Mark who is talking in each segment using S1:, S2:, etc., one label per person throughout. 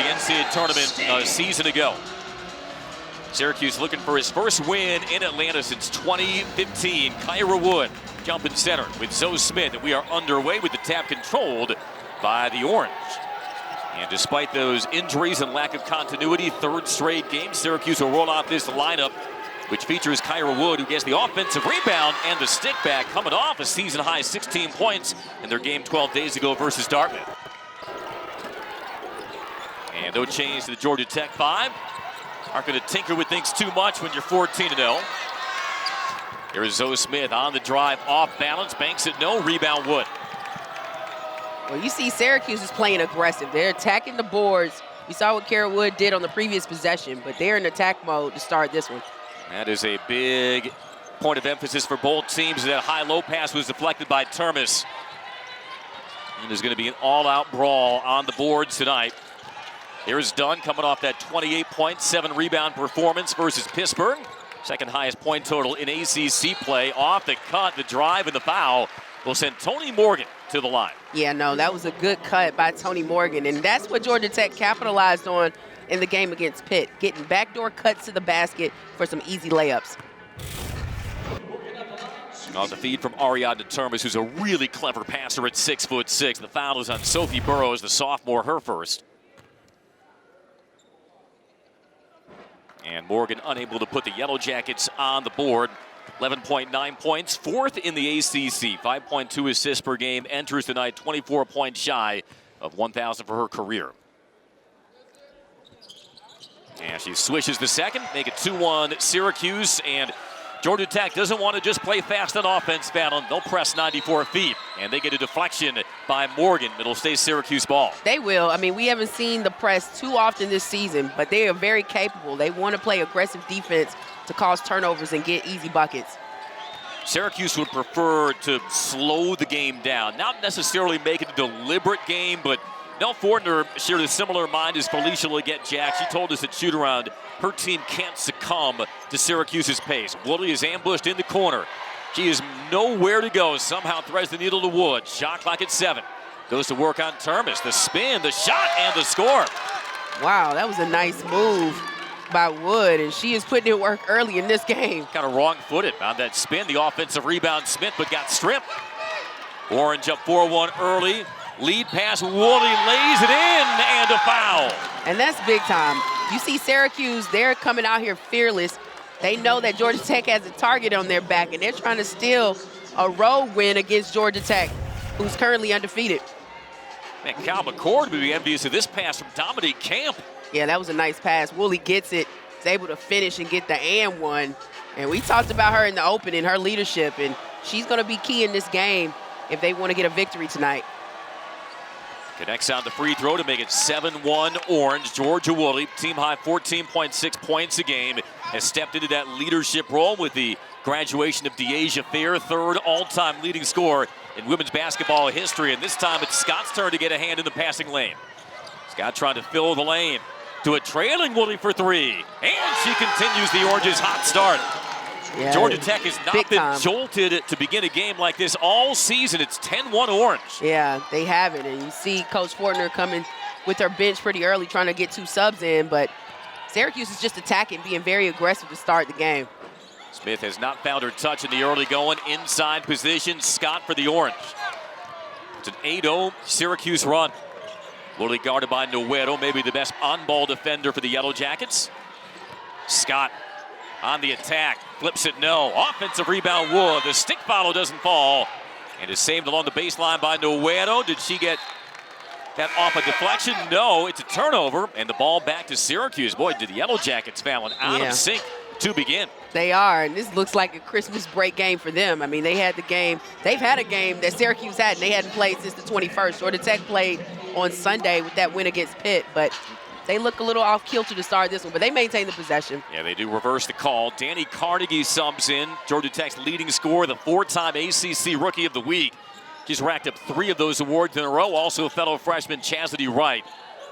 S1: the NCAA tournament a season ago. Syracuse looking for his first win in Atlanta since 2015. Kyra Wood jumping center with Zoe Smith, and we are underway with the tap controlled by the Orange. And despite those injuries and lack of continuity, third straight game, Syracuse will roll out this lineup, which features Kyra Wood, who gets the offensive rebound and the stick back, coming off a season-high 16 points in their game 12 days ago versus Dartmouth. And no change to the Georgia Tech 5. Aren't going to tinker with things too much when you're 14-0. Here's Zoe Smith on the drive, off balance, banks it, no, rebound Wood.
S2: Well, you see Syracuse is playing aggressive. They're attacking the boards. We saw what Kyra Wood did on the previous possession, but they're in attack mode to start this one.
S1: That is a big point of emphasis for both teams. That high-low pass was deflected by Termes. And there's going to be an all-out brawl on the boards tonight. Here's Dunn coming off that 28-point, 7-rebound performance versus Pittsburgh. Second highest point total in ACC play. Off the cut, the drive, and the foul will send Tonie Morgan to the line.
S2: Yeah, no, that was a good cut by Tonie Morgan, and that's what Georgia Tech capitalized on in the game against Pitt, getting backdoor cuts to the basket for some easy layups.
S1: On the feed from Ariadne Termes, who's a really clever passer at 6'6". The foul is on Sophie Burrows, the sophomore, her first. And Morgan unable to put the Yellow Jackets on the board. 11.9 points, fourth in the ACC. 5.2 assists per game, enters tonight 24 points shy of 1,000 for her career. And she swishes the second, make it 2-1 Syracuse. And Georgia Tech doesn't want to just play fast on offense, Fallon. They'll press 94 feet, and they get a deflection by Morgan. It'll stay Syracuse ball.
S2: They will. I mean, we haven't seen the press too often this season, but they are very capable. They want to play aggressive defense to cause turnovers and get easy buckets.
S1: Syracuse would prefer to slow the game down, not necessarily make it a deliberate game, but Nell Fortner shared a similar mind as Felicia Leggett-Jack. She told us at shoot-around her team can't succumb to Syracuse's pace. Woolley is ambushed in the corner. She is nowhere to go. Somehow threads the needle to Wood. Shot clock at 7. Goes to work on Termes. The spin, the shot, and the score.
S2: Wow, that was a nice move by Wood, and she is putting in work early in this game.
S1: Kind of wrong-footed on that spin. The offensive rebound, Smith, but got stripped. Orange up 4-1 early. Lead pass, Woolley lays it in, and a foul.
S2: And that's big time. You see Syracuse, they're coming out here fearless. They know that Georgia Tech has a target on their back, and they're trying to steal a road win against Georgia Tech, who's currently undefeated.
S1: Man, Cal McCord would be envious of this pass from Dominique Camp.
S2: Yeah, that was a nice pass. Woolley gets it, is able to finish and get the and one. And we talked about her in the opening, her leadership, and she's going to be key in this game if they want to get a victory tonight.
S1: Connects on the free throw to make it 7-1 Orange. Georgia Woolley, team high 14.6 points a game, has stepped into that leadership role with the graduation of Deasia Fair, third all-time leading scorer in women's basketball history. And this time it's Scott's turn to get a hand in the passing lane. Scott trying to fill the lane to a trailing Woolley for 3. And she continues the Orange's hot start.
S2: Yeah,
S1: Georgia Tech has not been jolted to begin a game like this all season. It's 10-1 Orange.
S2: Yeah, they haven't. And you see Coach Fortner coming with her bench pretty early, trying to get 2 subs in. But Syracuse is just attacking, being very aggressive to start the game.
S1: Smith has not found her touch in the early going. Inside position, Scott for the Orange. It's an 8-0 Syracuse run. Woolley guarded by Noeto, maybe the best on-ball defender for the Yellow Jackets. Scott on the attack, flips it, no. Offensive rebound, Wood. The stick follow doesn't fall. And is saved along the baseline by Noeto. Did she get that off a deflection? No, it's a turnover. And the ball back to Syracuse. Boy, did the Yellow Jackets, Fallon, out of sync to begin.
S2: They are, and this looks like a Christmas break game for them. I mean, they had the game. They've had a game that Syracuse had, and they hadn't played since the 21st. Georgia Tech played on Sunday with that win against Pitt, but they look a little off kilter to start this one, but they maintain the possession. Yeah,
S1: they do reverse the call. Dani Carnegie subs in, Georgia Tech's leading scorer, the 4-time ACC Rookie of the Week. She's racked up 3 of those awards in a row. Also, fellow freshman Chastity Wright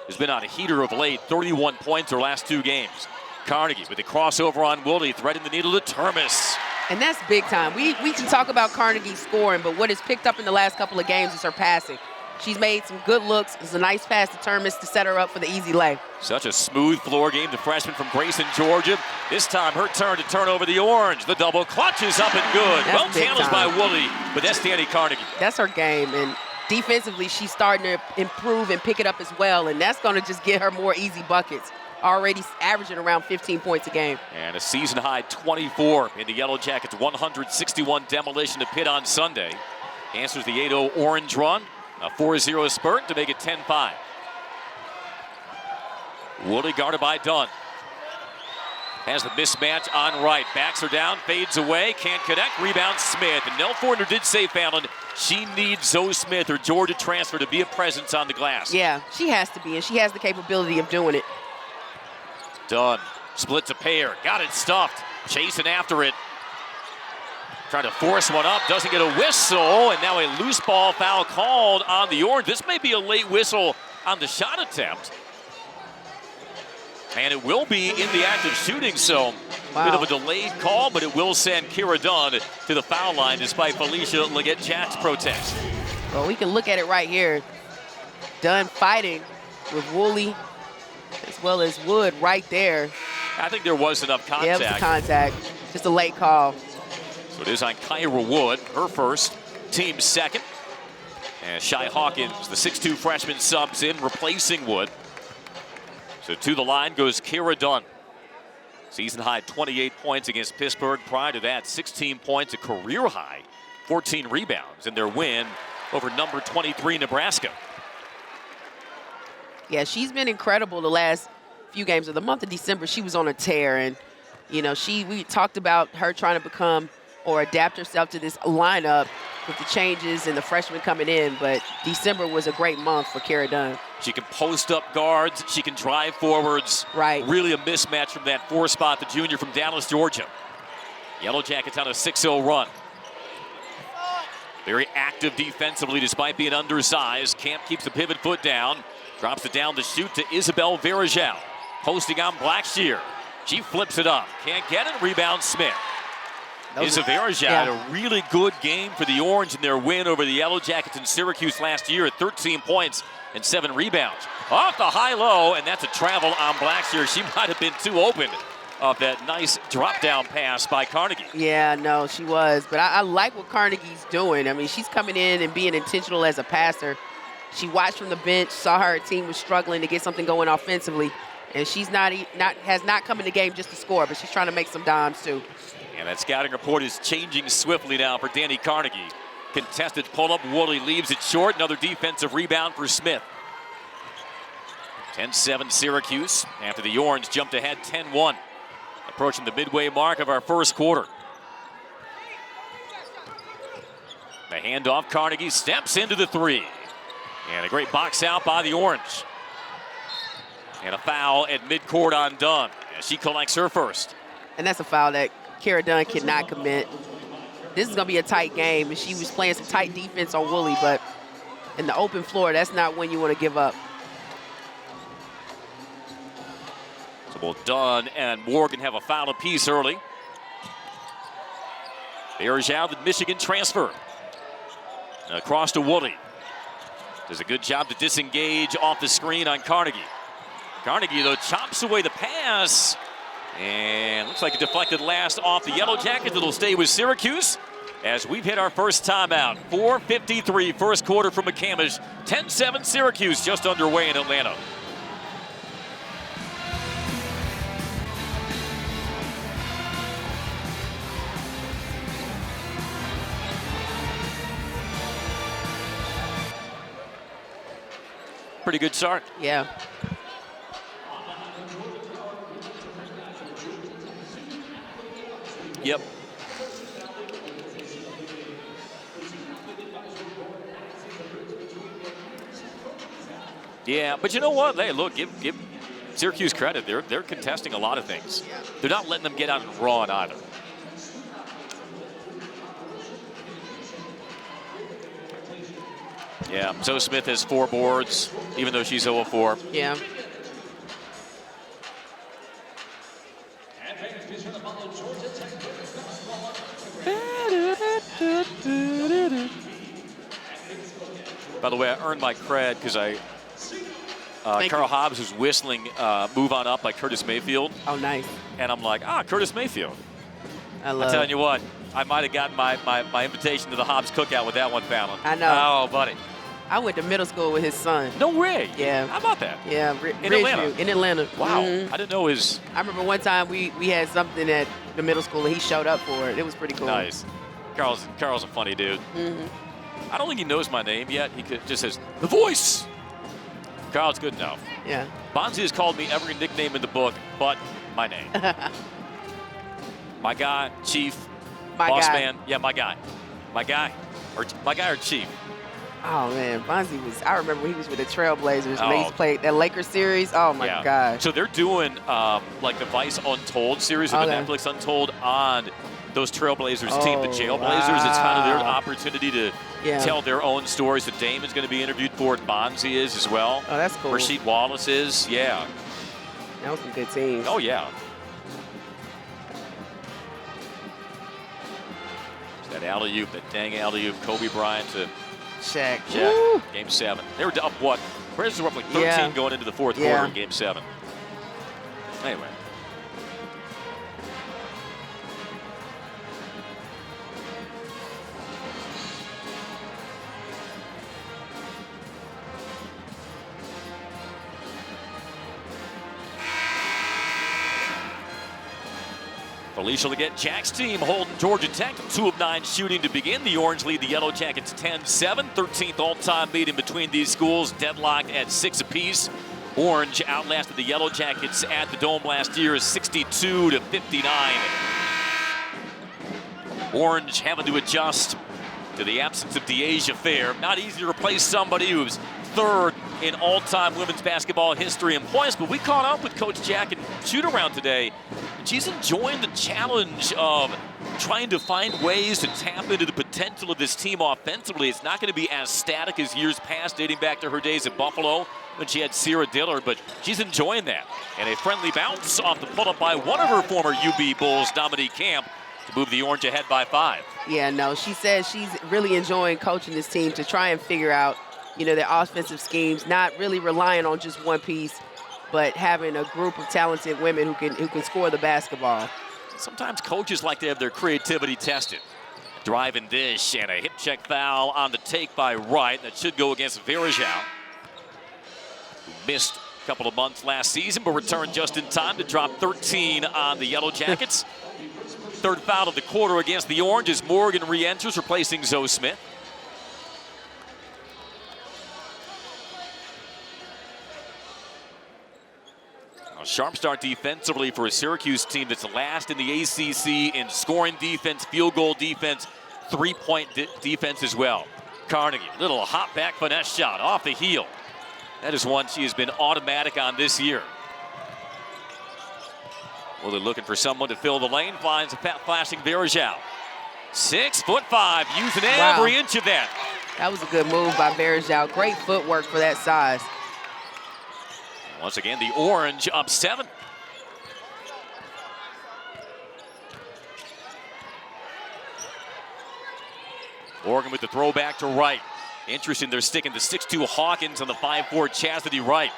S1: has been on a heater of late, 31 points her last 2 games. Carnegie with the crossover on Woolley, threading the needle to Termes.
S2: And that's big time. We can talk about Carnegie scoring, but what has picked up in the last couple of games is her passing. she's made some good looks. It's a nice pass to Termis to set her up for the easy lay.
S1: Such a smooth floor game. The freshman from Grayson, Georgia. This time her turn to turn over the orange. The double clutch is up and good.
S2: That's
S1: Well challenged by Woolley, but that's Dani Carnegie.
S2: That's her game, and defensively she's starting to improve and pick it up as well, and that's going to just get her more easy buckets. Already averaging around 15 points a game.
S1: And a season-high 24 in the Yellow Jackets' 161 demolition of Pitt on Sunday. Answers the 8-0 orange run. A 4-0 spurt to make it 10-5. Woolley guarded by Dunn. Has the mismatch on right. Backs her down, fades away, can't connect. Rebound Smith. And Nell Fortner did say, Fallon, she needs Zoe Smith, her Georgia transfer, to be a presence on the glass.
S2: Yeah, she has to be, and she has the capability of doing it.
S1: Dunn splits a pair, got it stuffed, chasing after it. Trying to force one up, doesn't get a whistle, and now a loose ball foul called on the orange. This may be a late whistle on the shot attempt. And it will be in the act of shooting, so
S2: wow.
S1: Bit of a delayed call, but it will send Kira Dunn to the foul line despite Felicia Leggett-Jack's protest.
S2: Well, we can look at it right here. Dunn fighting with Woolley as well as Wood right there.
S1: I think there was enough contact.
S2: Yeah, it was contact. Just a late call.
S1: So it is on Kyra Wood, her first, team second. And Shy Hawkins, the 6'2 freshman, subs in, replacing Wood. So to the line goes Kira Dunn. Season high 28 points against Pittsburgh. Prior to that, 16 points, a career high, 14 rebounds in their win over number 23 Nebraska.
S2: Yeah, she's been incredible the last few games of the month of December. She was on a tear, and you know, we talked about her trying to become or adapt herself to this lineup with the changes and the freshmen coming in, but December was a great month for Kira Dunn.
S1: She can post up guards, she can drive forwards.
S2: Right.
S1: Really a mismatch from that 4 spot, the junior from Dallas, Georgia. Yellow Jackets on a 6-0 run. Very active defensively despite being undersized. Camp keeps the pivot foot down. Drops it down to shoot to Isabel Varejao. Posting on Blackshear. She flips it up. Can't get it. Rebound Smith. Isabel Varejao had a really good game for the Orange in their win over the Yellow Jackets in Syracuse last year at 13 points and 7 rebounds. Off the high-low, and that's a travel on Blackshear. She might have been too open off that nice drop-down pass by Carnegie.
S2: Yeah, no, she was. But I like what Carnegie's doing. I mean, she's coming in and being intentional as a passer. She watched from the bench, saw her team was struggling to get something going offensively, and she's has not come in the game just to score, but she's trying to make some dimes too.
S1: And that scouting report is changing swiftly now for Dani Carnegie. Contested pull-up, Woolley leaves it short. Another defensive rebound for Smith. 10-7 Syracuse after the Orange jumped ahead 10-1. Approaching the midway mark of our first quarter. The handoff, Carnegie steps into the 3. And a great box out by the Orange. And a foul at midcourt on Dunn as she collects her first.
S2: And that's a foul that Kira Dunn cannot commit. This is going to be a tight game, and she was playing some tight defense on Woolley, but in the open floor, that's not when you want to give up.
S1: So both Dunn and Morgan have a foul apiece early. Varejao, the Michigan transfer. Across to Woolley. Does a good job to disengage off the screen on Carnegie. Carnegie, though, chops away the pass. And looks like a deflected last off the Yellow Jackets. It'll stay with Syracuse as we've hit our first timeout. 4:53 first quarter from McCamish. 10-7 Syracuse just underway in Atlanta. Pretty good start.
S2: Yeah.
S1: Yep. Yeah, but you know what? Hey, look, give Syracuse credit. They're contesting a lot of things. They're not letting them get out and run either. Yeah, Zoe Smith has 4 boards, even though she's 0 of 4.
S2: Yeah.
S1: By the way, I earned my cred because Carl Hobbs was whistling Move On Up by Curtis Mayfield.
S2: Oh, nice.
S1: And I'm like, Curtis Mayfield.
S2: I'm
S1: telling you what, I might have gotten my invitation to the Hobbs cookout with that one, Fallon.
S2: I know.
S1: Oh, buddy.
S2: I went to middle school with his son.
S1: No way.
S2: Yeah.
S1: How about that?
S2: Yeah,
S1: in Atlanta.
S2: In Atlanta.
S1: Wow.
S2: Mm-hmm.
S1: I didn't know his.
S2: I remember one time we had something at the middle school and he showed up for it. It was pretty cool.
S1: Nice. Carl's a funny dude.
S2: Mm-hmm.
S1: I don't think he knows my name yet. He just says, The Voice. Carl's good enough.
S2: Yeah.
S1: Bonzi has called me every nickname in the book but my name. My guy, Chief, Boss Man. Yeah, my guy. My guy or Chief.
S2: Oh, man. Bonzi was, I remember when he was with the Trailblazers when
S1: Oh.
S2: they played that Lakers series. Oh, my gosh.
S1: So they're doing like the Vice Untold series of the Netflix Untold on those Trailblazers team, the Jailblazers. It's kind of their opportunity to tell their own stories. The Damon's going to be interviewed for it. Bonzi is as well.
S2: Oh, that's cool.
S1: Rasheed Wallace is, yeah.
S2: That was some good teams.
S1: Oh, yeah. That alley-oop, that dang alley-oop, Kobe Bryant to
S2: Shaq.
S1: Game 7. They were up, what? Where's roughly 13 going into the fourth quarter in Game 7. Anyway. Felicia Leggett, Jack's team holding Georgia Tech to 2 of 9 shooting to begin. The Orange lead the Yellow Jackets 10-7. 13th all-time lead in between these schools, deadlocked at 6 apiece. Orange outlasted the Yellow Jackets at the Dome last year 62-59. Orange having to adjust to the absence of DeAsia Fair. Not easy to replace somebody who's third in all-time women's basketball history in points, but we caught up with Coach Jack in shoot-around today. She's enjoying the challenge of trying to find ways to tap into the potential of this team offensively. It's not going to be as static as years past, dating back to her days at Buffalo when she had Sierra Dillard, but she's enjoying that. And a friendly bounce off the pull-up by one of her former UB Bulls, Dominique Camp, to move the Orange ahead by 5.
S2: Yeah, no, she says she's really enjoying coaching this team to try and figure out, their offensive schemes, not really relying on just one piece, but having a group of talented women who can score the basketball. Sometimes
S1: coaches like to have their creativity tested. Drive and dish, and a hip check foul on the take by Wright. That should go against Verajao, who missed a couple of months last season, but returned just in time to drop 13 on the Yellow Jackets. Third foul of the quarter against the Orange as Morgan re-enters, replacing Zoe Smith. A sharp start defensively for a Syracuse team that's last in the ACC in scoring defense, field goal defense, three-point defense as well. Carnegie, little hop back finesse shot off the heel. That is one she has been automatic on this year. Woolley looking for someone to fill the lane, finds a flashing Verajao. 6'5", using every inch of that.
S2: That was a good move by Verajao. Great footwork for that size.
S1: Once again, the Orange up 7. Oregon with the throwback to Wright. Interesting, they're sticking the 6'2" Hawkins on the 5'4" Chastity Wright.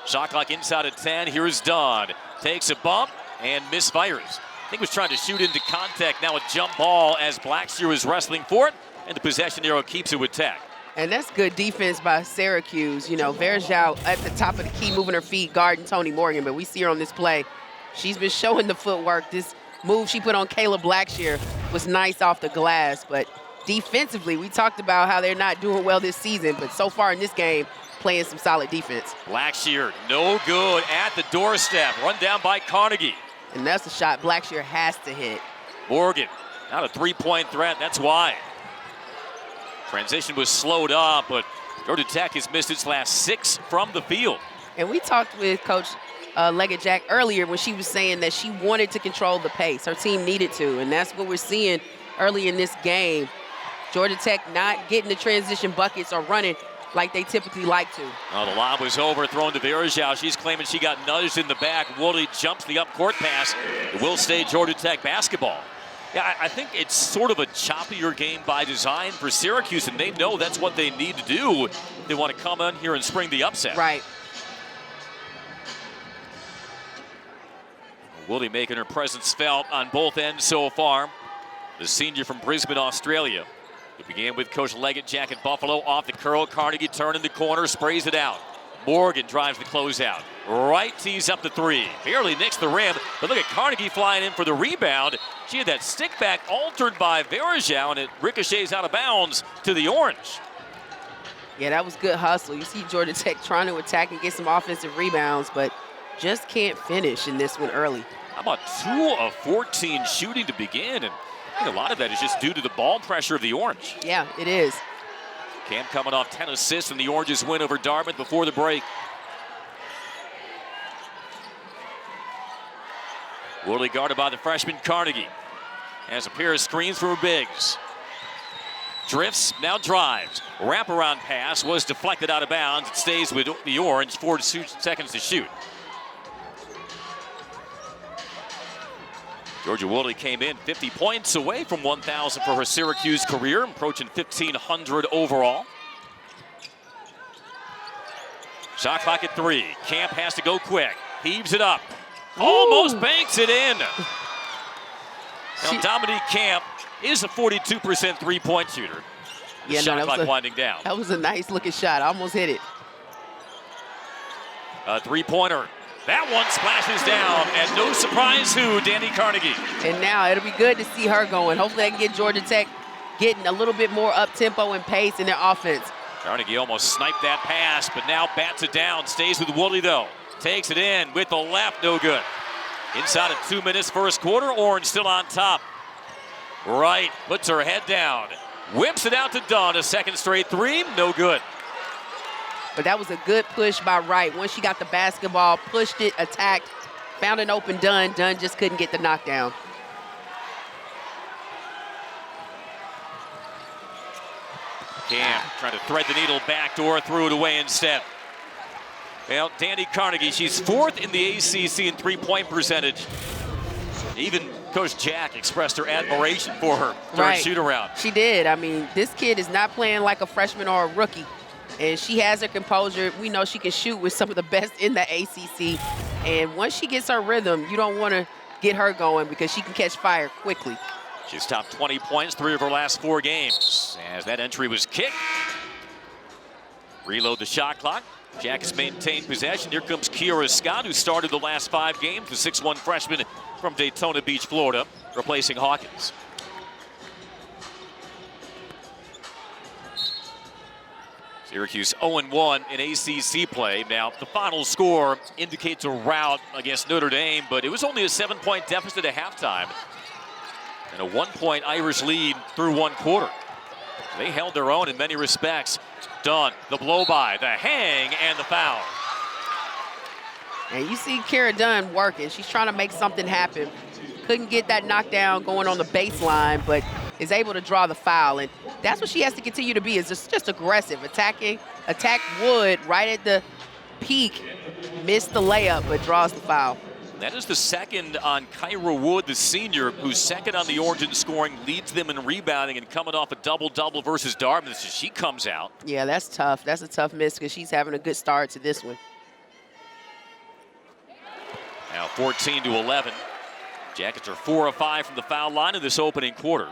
S1: Shot clock inside at 10. Here's Dunn. Takes a bump and misfires. I think was trying to shoot into contact. Now a jump ball as Blackshear is wrestling for it, and the possession arrow keeps it with Tech.
S2: And that's good defense by Syracuse. Verajao at the top of the key, moving her feet, guarding Tonie Morgan. But we see her on this play. She's been showing the footwork. This move she put on Kayla Blackshear was nice off the glass. But defensively, we talked about how they're not doing well this season. But so far in this game, playing some solid defense.
S1: Blackshear, no good at the doorstep. Run down by Carnegie.
S2: And that's a shot Blackshear has to hit.
S1: Morgan, not a three-point threat. That's why. Transition was slowed up, but Georgia Tech has missed its last 6 from the field.
S2: And we talked with Coach Leggett Jack earlier when she was saying that she wanted to control the pace. Her team needed to, and that's what we're seeing early in this game. Georgia Tech not getting the transition buckets or running like they typically like to.
S1: Oh, the lob was overthrown to Verajao. She's claiming she got nudged in the back. Woolley jumps the up-court pass. It will stay Georgia Tech basketball. Yeah, I think it's sort of a choppier game by design for Syracuse, and they know that's what they need to do if they want to come in here and spring the upset.
S2: Right.
S1: Woolley making her presence felt on both ends so far. The senior from Brisbane, Australia. It began with Coach Leggett, Jack at Buffalo. Off the curl, Carnegie turning the corner, sprays it out. Morgan drives the closeout. Right tees up the three. Barely nicks the rim, but look at Carnegie flying in for the rebound. She had that stick back altered by Verajao, and it ricochets out of bounds to the orange.
S2: Yeah, that was good hustle. You see Georgia Tech trying to attack and get some offensive rebounds, but just can't finish in this one early.
S1: How about 2 of 14 shooting to begin? And I think a lot of that is just due to the ball pressure of the orange.
S2: Yeah, it is.
S1: Cam coming off 10 assists in the Orange's win over Dartmouth before the break. Woolley guarded by the freshman Carnegie. Has a pair of screens from her bigs. Drifts, now drives. Wraparound pass was deflected out of bounds. It stays with the Orange, 4 seconds to shoot. Georgia Woolley came in 50 points away from 1,000 for her Syracuse career, approaching 1,500 overall. Shot clock at 3. Camp has to go quick. Heaves it up. Almost banks it in. Now, Dominique Camp is a 42% three-point shooter. The shot clock winding down.
S2: That was a nice looking shot. Almost hit it.
S1: A three-pointer. That one splashes down, and no surprise who, Dani Carnegie.
S2: And now it'll be good to see her going. Hopefully they can get Georgia Tech getting a little bit more up-tempo and pace in their offense.
S1: Carnegie almost sniped that pass, but now bats it down. Stays with Woolley, though. Takes it in with the left, no good. Inside of 2 minutes, first quarter, Orange still on top. Wright puts her head down. Whips it out to Dunn, a second straight three, no good.
S2: But that was a good push by Wright. Once she got the basketball, pushed it, attacked, found an open Dunn. Dunn just couldn't get the knockdown.
S1: Cam trying to thread the needle backdoor, threw it away instead. Well, Dani Carnegie, she's 4th in the ACC in three-point percentage. Even Coach Jack expressed her admiration for her during shoot-around.
S2: She did. I mean, this kid is not playing like a freshman or a rookie. And she has her composure. We know she can shoot with some of the best in the ACC. And once she gets her rhythm, you don't want to get her going because she can catch fire quickly.
S1: She's topped 20 points 3 of her last 4 games. As that entry was kicked. Reload the shot clock. Jack has maintained possession. Here comes Kiera Scott, who started the last 5 games, the 6'1" freshman from Daytona Beach, Florida, replacing Hawkins. Syracuse 0-1 in ACC play. Now, the final score indicates a rout against Notre Dame, but it was only a 7-point deficit at halftime and a 1-point Irish lead through 1 quarter. They held their own in many respects. Dunn, the blow-by, the hang, and the foul.
S2: And you see Kara Dunn working. She's trying to make something happen. Couldn't get that knockdown going on the baseline, but is able to draw the foul. And that's what she has to continue to be, is just aggressive, attack Wood right at the peak, missed the layup, but draws the foul.
S1: That is the second on Kyra Wood, the senior, who's second on the Orange in scoring, leads them in rebounding, and coming off a double-double versus Dartmouth. So she comes out.
S2: Yeah, that's tough. That's a tough miss because she's having a good start to this one.
S1: Now 14-11. Jackets are 4 of 5 from the foul line in this opening quarter.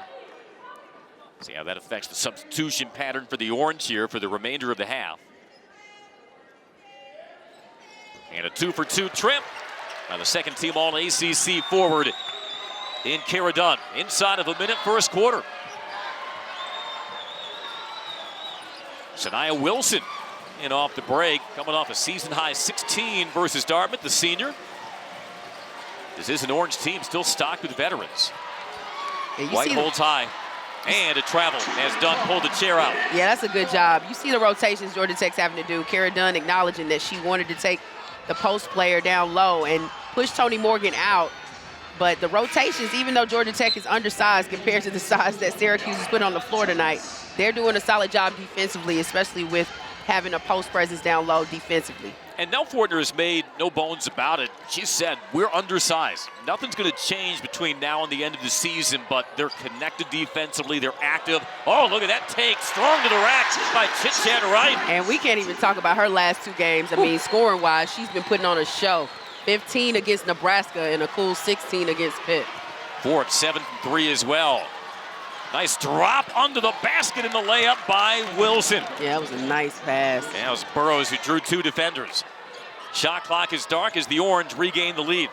S1: See how that affects the substitution pattern for the Orange here for the remainder of the half. And a 2-for-2 trip. Now the second team all ACC forward in Kara Dunn. Inside of a minute, first quarter. Sanaya Wilson in off the break, coming off a season-high 16 versus Dartmouth, the senior. This is an Orange team still stocked with veterans. White holds high. And a travel as Dunn pulled the chair out.
S2: Yeah, that's a good job. You see the rotations Georgia Tech's having to do. Kara Dunn acknowledging that she wanted to take the post player down low and push Tonie Morgan out. But the rotations, even though Georgia Tech is undersized compared to the size that Syracuse has put on the floor tonight, they're doing a solid job defensively, especially with having a post presence down low defensively.
S1: And Nell Fortner has made no bones about it. She said, we're undersized. Nothing's going to change between now and the end of the season, but they're connected defensively. They're active. Oh, look at that take. Strong to the rack by Chit-Chat Wright.
S2: And we can't even talk about her last 2 games. I mean, scoring-wise, she's been putting on a show. 15 against Nebraska and a cool 16 against Pitt.
S1: Ford 7 from 3 as well. Nice drop under the basket in the layup by Wilson.
S2: Yeah, it was a nice pass.
S1: Yeah, it was Burroughs who drew 2 defenders. Shot clock is dark as the Orange regain the lead.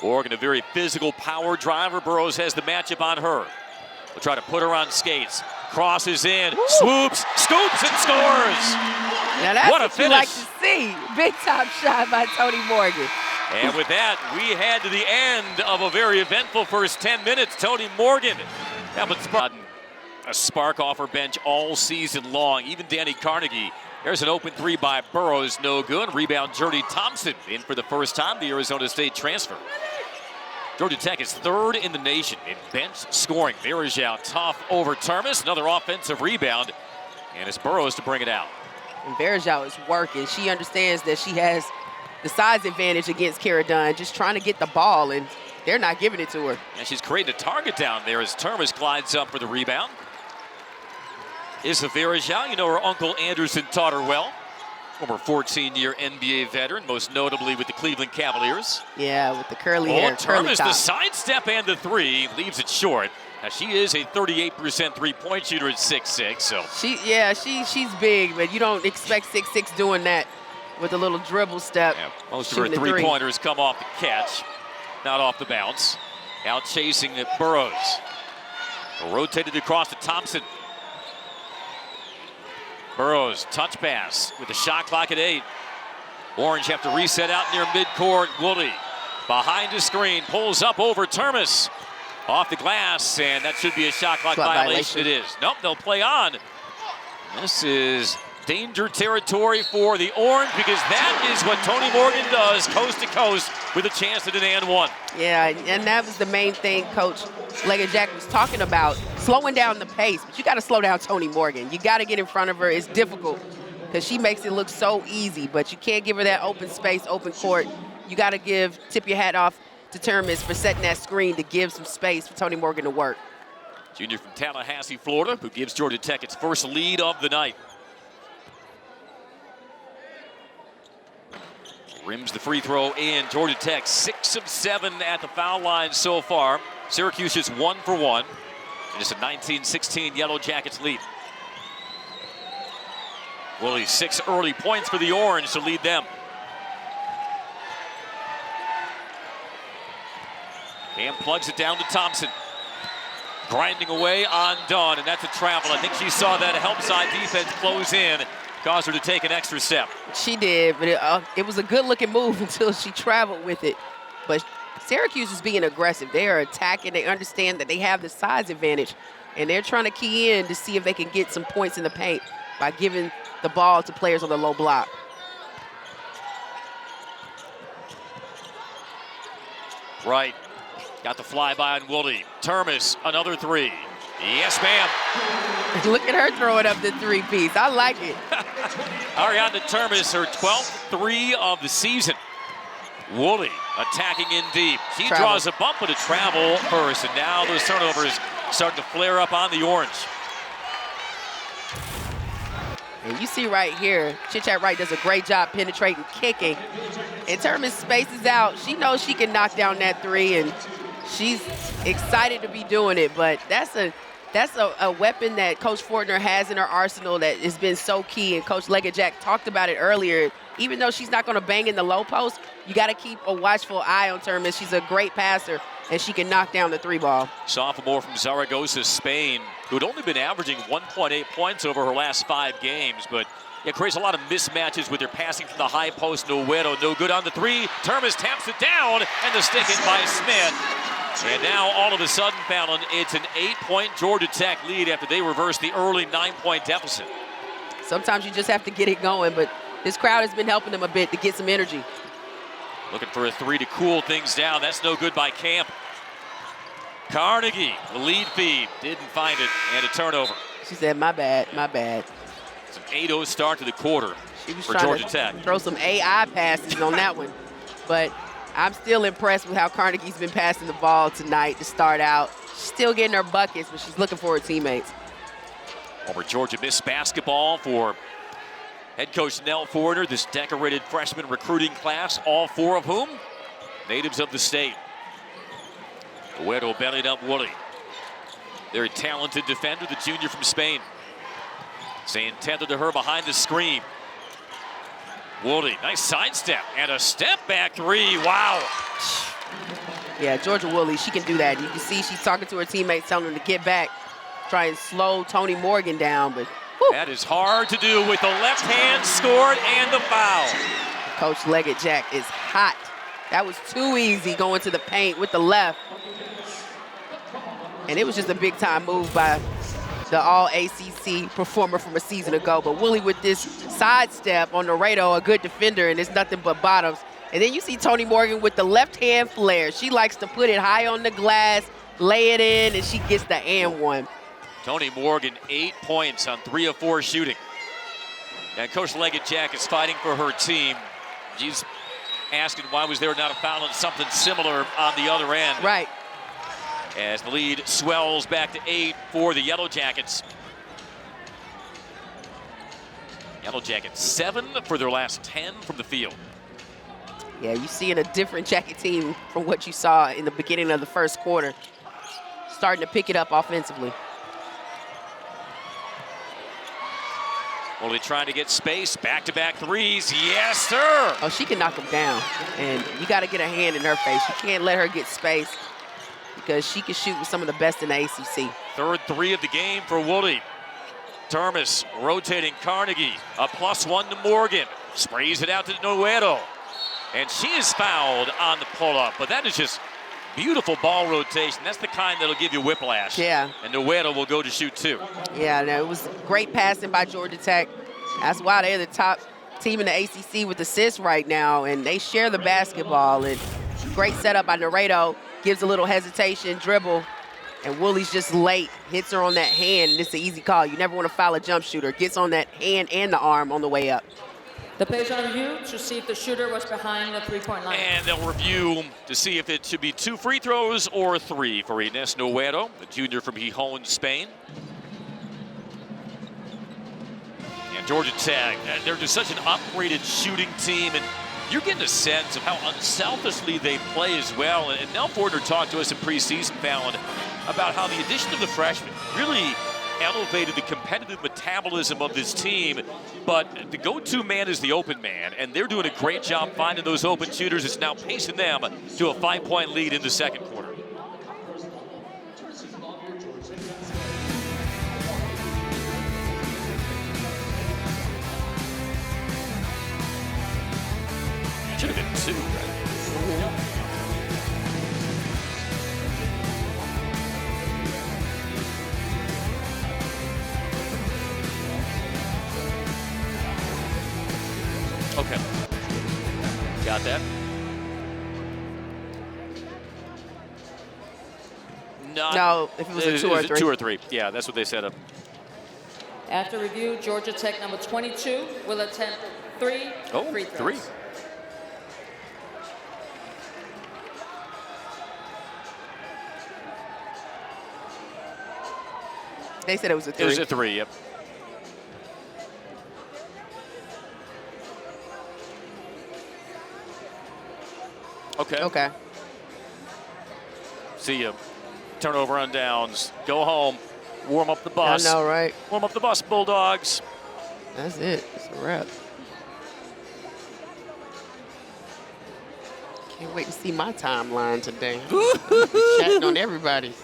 S1: Oregon, a very physical power driver. Burroughs has the matchup on her. Will try to put her on skates. Crosses in, swoops, scoops, and scores.
S2: Now that's
S1: what a
S2: what you like to see. Big top shot by Tonie Morgan.
S1: And with that, we head to the end of a very eventful first 10 minutes. Tonie Morgan, a spark off her bench all season long. Even Dani Carnegie. There's an open 3 by Burroughs, no good. Rebound, Jordy Thompson in for the first time, the Arizona State transfer. Georgia Tech is 3rd in the nation in bench scoring. Verajao tough over Termes. Another offensive rebound. And it's Burroughs to bring it out.
S2: And Verajao is working. She understands that she has the size advantage against Kara Dunn, just trying to get the ball, and they're not giving it to her.
S1: And she's creating a target down there as Termes glides up for the rebound. Issa Verajao, you know her uncle Anderson taught her well. Former 14-year NBA veteran, most notably with the Cleveland Cavaliers.
S2: Yeah, with the curly hair.
S1: Termes, the sidestep and the 3, leaves it short. Now she is a 38% three-point shooter at 6'6", so.
S2: She's big, but you don't expect 6'6" doing that with a little dribble step.
S1: Yeah, most of her three-pointers come off the catch, not off the bounce. Out chasing Burroughs. Rotated across to Thompson. Burroughs, touch pass with the shot clock at 8. Orange have to reset out near midcourt. Woolley behind the screen, pulls up over Termes. Off the glass, and that should be a shot clock violation. It is. Nope, they'll play on. This is danger territory for the Orange because that is what Tonie Morgan does, coast to coast, with a chance at an and 1.
S2: Yeah, and that was the main thing Coach Leggejack was talking about, slowing down the pace. But you got to slow down Tonie Morgan. You got to get in front of her. It's difficult because she makes it look so easy, but you can't give her that open space, open court. You got to tip your hat off to Termes for setting that screen to give some space for Tonie Morgan to work.
S1: Junior from Tallahassee, Florida, who gives Georgia Tech its first lead of the night. Rims the free throw in. Georgia Tech 6 of 7 at the foul line so far. Syracuse is 1 for 1. And it's a 19-16 Yellow Jackets lead. Woolley 6 early points for the Orange to lead them. Cam plugs it down to Thompson. Grinding away on Dunn, and that's a travel. I think she saw that help side defense close in, caused her to take an extra step.
S2: She did, but it was a good-looking move until she traveled with it. But Syracuse is being aggressive. They are attacking. They understand that they have the size advantage, and they're trying to key in to see if they can get some points in the paint by giving the ball to players on the low block.
S1: Right. Got the flyby on Woolley. Termes, another 3. Yes, ma'am.
S2: Look at her throwing up the 3-piece. I like it.
S1: Ariana Termes, her 12th 3 of the season. Woolley attacking in deep. She draws a bump, but a travel first. And now those turnovers starting to flare up on the Orange.
S2: And you see right here, Chit-Chat Wright does a great job penetrating, kicking. And Termes spaces out. She knows she can knock down that 3, and she's excited to be doing it. But that's a weapon that Coach Fortner has in her arsenal that has been so key. And Coach Leggejack talked about it earlier. Even though she's not going to bang in the low post, you got to keep a watchful eye on Termes. She's a great passer, and she can knock down the 3 ball.
S1: Sophomore from Zaragoza, Spain, who had only been averaging 1.8 points over her last 5 games, but it creates a lot of mismatches with her passing from the high post. Noedo, no good on the 3. Termes taps it down, and the stick in by Smith. And now, all of a sudden, Fallon, it's an 8-point Georgia Tech lead after they reversed the early 9-point deficit.
S2: Sometimes you just have to get it going, but this crowd has been helping them a bit to get some energy.
S1: Looking for a 3 to cool things down. That's no good by Camp. Carnegie, the lead feed, didn't find it, and a turnover.
S2: She said, my bad, my bad.
S1: It's an 8-0 start to the quarter for Georgia Tech.
S2: Throw some AI passes on that one. But I'm still impressed with how Carnegie's been passing the ball tonight to start out. She's still getting her buckets, but she's looking for her teammates.
S1: Over Georgia Miss basketball for head coach Nell Forder, this decorated freshman recruiting class, all 4 of whom natives of the state. Nueto bellied up Woolley. Very talented defender, the junior from Spain. Saying tethered to her behind the screen. Woolley, nice sidestep and a step back 3. Wow.
S2: Yeah, Georgia Woolley, she can do that. You can see she's talking to her teammates, telling them to get back, try and slow Tonie Morgan down. But whew.
S1: That is hard to do with the left hand scored and the foul.
S2: Coach Leggett-Jack is hot. That was too easy going to the paint with the left. And it was just a big-time move by the all-ACC performer from a season ago. But Woolley with this sidestep on Nueto, a good defender, and it's nothing but bottoms. And then you see Tonie Morgan with the left-hand flare. She likes to put it high on the glass, lay it in, and she gets the and one.
S1: Tonie Morgan, 8 points on 3 of 4 shooting. And Coach Leggett-Jack is fighting for her team. She's asking why was there not a foul on something similar on the other end.
S2: Right.
S1: As the lead swells back to 8 for the Yellow Jackets. Yellow Jackets 7 for their last 10 from the field.
S2: Yeah, you're seeing a different Jacket team from what you saw in the beginning of the first quarter. Starting to pick it up offensively.
S1: Woolley trying to get space, back-to-back threes. Yes, sir!
S2: Oh, she can knock them down. And you got to get a hand in her face. You can't let her get space because she can shoot with some of the best in the ACC.
S1: Third 3 of the game for Woolley. Termes rotating Carnegie. A +1 to Morgan. Sprays it out to Nueto. And she is fouled on the pull-up. But that is just beautiful ball rotation. That's the kind that'll give you whiplash.
S2: Yeah.
S1: And Nueto will go to shoot 2.
S2: Yeah, no, it was great passing by Georgia Tech. That's why they're the top team in the ACC with assists right now. And they share the basketball. And great setup by Nueto. Gives a little hesitation, dribble. And Woolley's just late, hits her on that hand, and it's an easy call. You never want to foul a jump shooter. Gets on that hand and the arm on the way up.
S3: The play's on review to see if the shooter was behind the three-point line.
S1: And they'll review to see if it should be 2 free throws or 3 for Inés Nueto, the junior from Gijón, Spain. And Georgia Tech, they're just such an upgraded shooting team, and you're getting a sense of how unselfishly they play as well. And Nell Forder talked to us in preseason, Fallon, about how the addition of the freshmen really elevated the competitive metabolism of this team. But the go-to man is the open man, and they're doing a great job finding those open shooters. It's now pacing them to a 5-point lead in the second quarter. Should have been 2, right? Okay. Got that?
S2: No, if it was a 2 or 3.
S1: 2 or 3. Yeah, that's what they set up.
S3: After review, Georgia Tech number 22 will attempt 3 free throws.
S1: 3.
S2: They said it was a 3.
S1: It was a 3, yep. Okay.
S2: Okay.
S1: See you. Turnover on downs. Go home. Warm up the bus.
S2: I know, right?
S1: Warm up the bus, Bulldogs.
S2: That's it. It's a wrap. Can't wait to see my timeline today. Chatting on everybody's.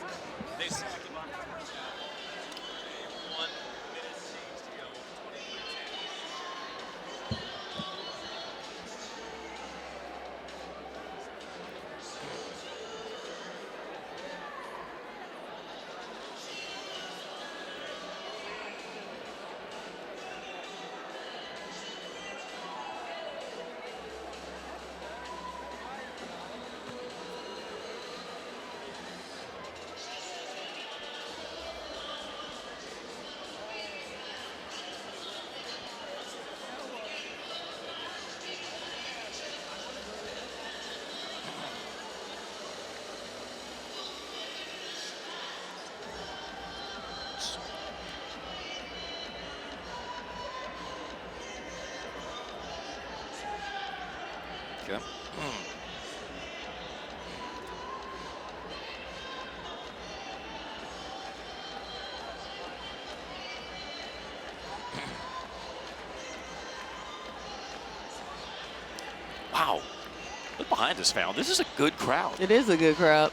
S1: Okay. Wow. Look behind us, Found. This is a good crowd.
S2: It is a good crowd.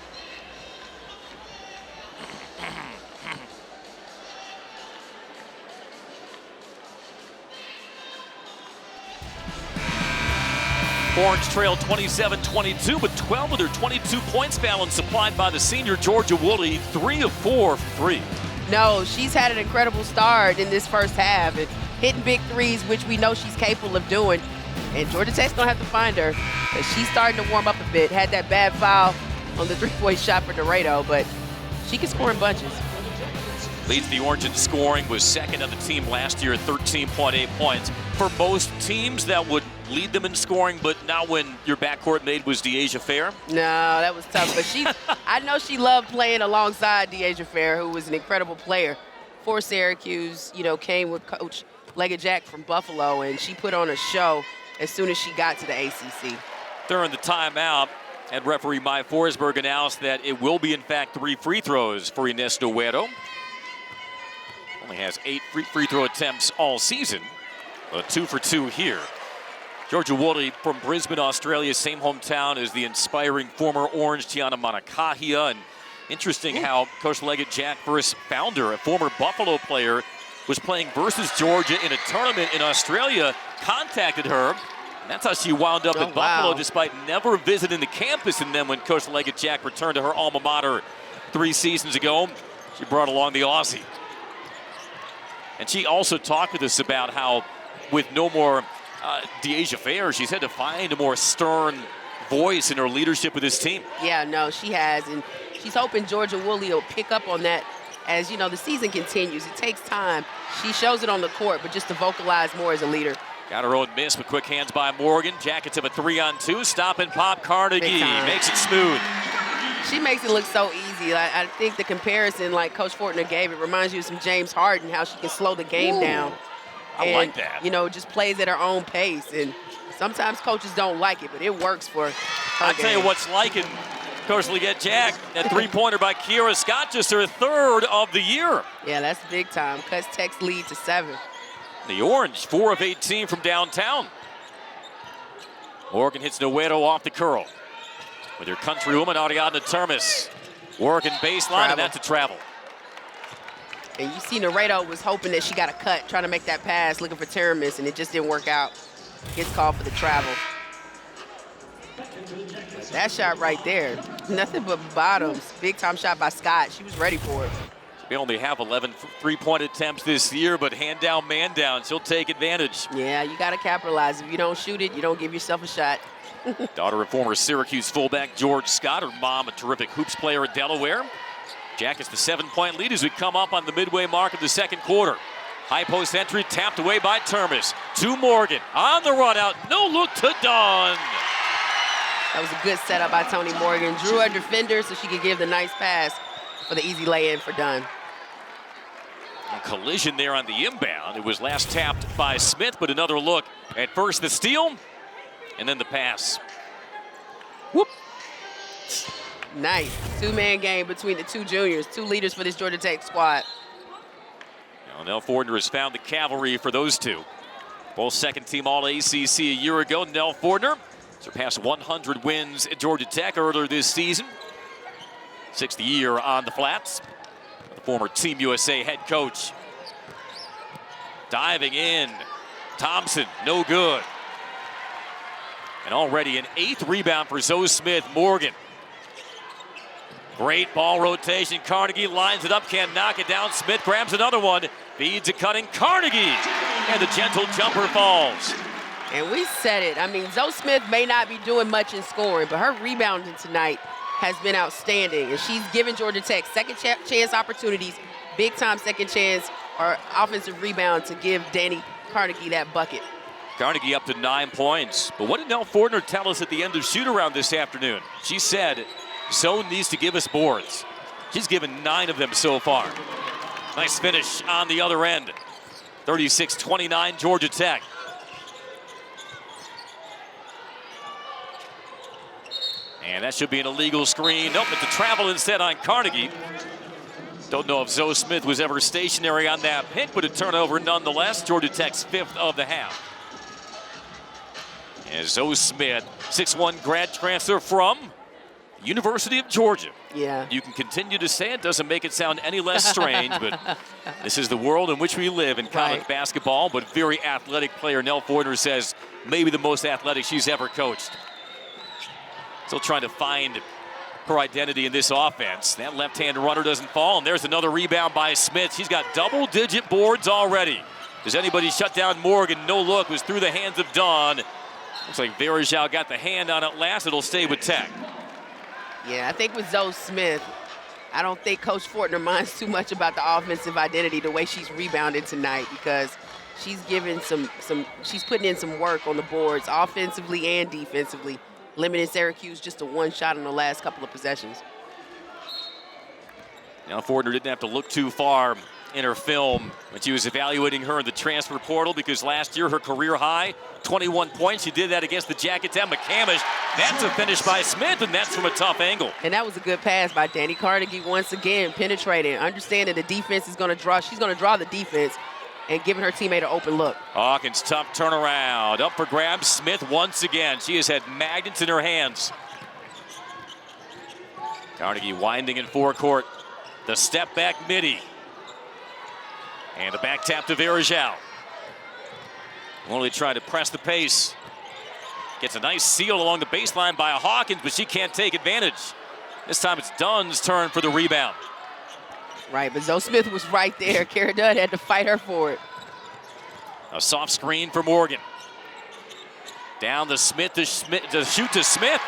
S1: Orange trail 27-22, but 12 of their 22 points balance supplied by the senior Georgia Woolley, 3 of 4 from 3.
S2: No, she's had an incredible start in this first half and hitting big threes, which we know she's capable of doing. And Georgia Tech's going to have to find her because she's starting to warm up a bit. Had that bad foul on the three-point shot for Dorado, but she can score in bunches.
S1: Leads the Orange in scoring, was second on the team last year at 13.8 points. For most teams, that would lead them in scoring, but not when your backcourt mate was Deasia Fair.
S2: No, that was tough. But I know she loved playing alongside Deasia Fair, who was an incredible player for Syracuse. You know, came with Coach Leggett Jack from Buffalo, and she put on a show as soon as she got to the ACC.
S1: During the timeout, and referee Mike Forsberg announced that it will be, in fact, 3 free throws for Inés Nueto. Only has 8 free throw attempts all season. 2 for 2 here. Georgia Woolley from Brisbane, Australia, same hometown as the inspiring former Orange Tiana Manakahia. And interesting how Coach Leggett Jack first found her, a former Buffalo player, was playing versus Georgia in a tournament in Australia, contacted her. And that's how she wound up in Buffalo, despite never visiting the campus. And then when Coach Leggett Jack returned to her alma mater 3 seasons ago, she brought along the Aussie. And she also talked with us about how with no more Deasia Fair, she's had to find a more stern voice in her leadership with this team.
S2: Yeah, no, she has. And she's hoping Georgia Woolley will pick up on that as, you know, the season continues. It takes time. She shows it on the court, but just to vocalize more as a leader.
S1: Got her own miss with quick hands by Morgan. Jackets of a 3-on-2. Stop and pop. Carnegie makes it smooth.
S2: She makes it look so easy. I think the comparison, like Coach Fortner gave, it reminds you of some James Harden, how she can slow the game down.
S1: I like that.
S2: You know, just plays at her own pace. And sometimes coaches don't like it, but it works for her.
S1: I'll tell you what's liking Coach Leggett Jack. That three-pointer by Kiera Scott, just her 3rd of the year.
S2: Yeah, that's big time. Cuts Tech's lead to 7.
S1: The Orange, 4 of 18 from downtown. Morgan hits Nueto off the curl. With her countrywoman, Ariadna Termes. Working baseline, and that's a travel.
S2: And you see Dorado was hoping that she got a cut, trying to make that pass, looking for Termes, and it just didn't work out. Gets called for the travel. That shot right there, nothing but bottoms. Big time shot by Scott. She was ready for it.
S1: We only have 11 three-point attempts this year, but hand down, man down. She'll take advantage.
S2: Yeah, you got to capitalize. If you don't shoot it, you don't give yourself a shot.
S1: Daughter of former Syracuse fullback George Scott. Her mom, a terrific hoops player at Delaware. Jackets the 7-point lead as we come up on the midway mark of the second quarter. High post entry tapped away by Termes. To Morgan. On the run out. No look to Dawn.
S2: That was a good setup by Tonie Morgan. Drew her defender so she could give the nice pass for the easy lay-in for Dunn.
S1: A collision there on the inbound. It was last tapped by Smith, but another look. At first the steal, and then the pass. Whoop.
S2: Nice. 2-man game between the 2 juniors, 2 leaders for this Georgia Tech squad.
S1: Now, Nell Fortner has found the cavalry for those 2. Both second-team All-ACC a year ago. Nell Fortner surpassed 100 wins at Georgia Tech earlier this season. 6th year on the flats. The former Team USA head coach. Diving in. Thompson, no good. And already an 8th rebound for Zoe Smith. Morgan. Great ball rotation. Carnegie lines it up, can't knock it down. Smith grabs another one, feeds it cutting. Carnegie, and the gentle jumper falls.
S2: And we said it. I mean, Zoe Smith may not be doing much in scoring, but her rebounding tonight has been outstanding. And she's given Georgia Tech second chance opportunities, big time second chance or offensive rebound to give Dani Carnegie that bucket.
S1: Carnegie up to 9 points. But what did Nell Fortner tell us at the end of shoot-around this afternoon? She said, Zone needs to give us boards. She's given 9 of them so far. Nice finish on the other end. 36-29 Georgia Tech. And that should be an illegal screen. Nope, it's a travel instead on Carnegie. Don't know if Zoe Smith was ever stationary on that pick, but a turnover nonetheless. Georgia Tech's 5th of the half. And Zoe Smith, 6'1" grad transfer from University of Georgia.
S2: Yeah.
S1: You can continue to say it, doesn't make it sound any less strange, but this is the world in which we live in college basketball. But very athletic player. Nell Fortner says maybe the most athletic she's ever coached. Still trying to find her identity in this offense. That left-hand runner doesn't fall, and there's another rebound by Smith. She's got double-digit boards already. Does anybody shut down Morgan? No look, was through the hands of Dawn. Looks like Verajao got the hand on it last. It'll stay with Tech.
S2: Yeah, I think with Zoe Smith, I don't think Coach Fortner minds too much about the offensive identity, the way she's rebounded tonight, because she's given she's putting in some work on the boards, offensively and defensively, limiting Syracuse just to one shot in the last couple of possessions.
S1: Now Fortner didn't have to look too far in her film when she was evaluating her in the transfer portal, because last year her career high, 21 points. She did that against the Jackets and McCamish. That's a finish by Smith, and that's from a tough angle.
S2: And that was a good pass by Dani Carnegie once again, penetrating, understanding the defense is going to draw. She's going to draw the defense and giving her teammate an open look.
S1: Hawkins, tough turnaround. Up for grabs, Smith once again. She has had magnets in her hands. Carnegie winding in forecourt. The step back midi. And a back tap to Verajao. Woolley trying to press the pace. Gets a nice seal along the baseline by Hawkins, but she can't take advantage. This time it's Dunn's turn for the rebound.
S2: Right, but Zoe Smith was right there. Kara Dunn had to fight her for it.
S1: A soft screen for Morgan. Down to Smith to shoot to Smith.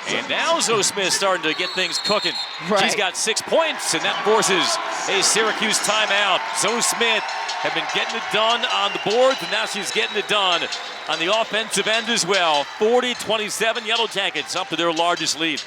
S1: And now Zoe Smith starting to get things cooking.
S2: Right.
S1: She's got 6 points, and that forces a Syracuse timeout. Zoe Smith had been getting it done on the boards, and now she's getting it done on the offensive end as well. 40-27 Yellow Jackets up to their largest lead.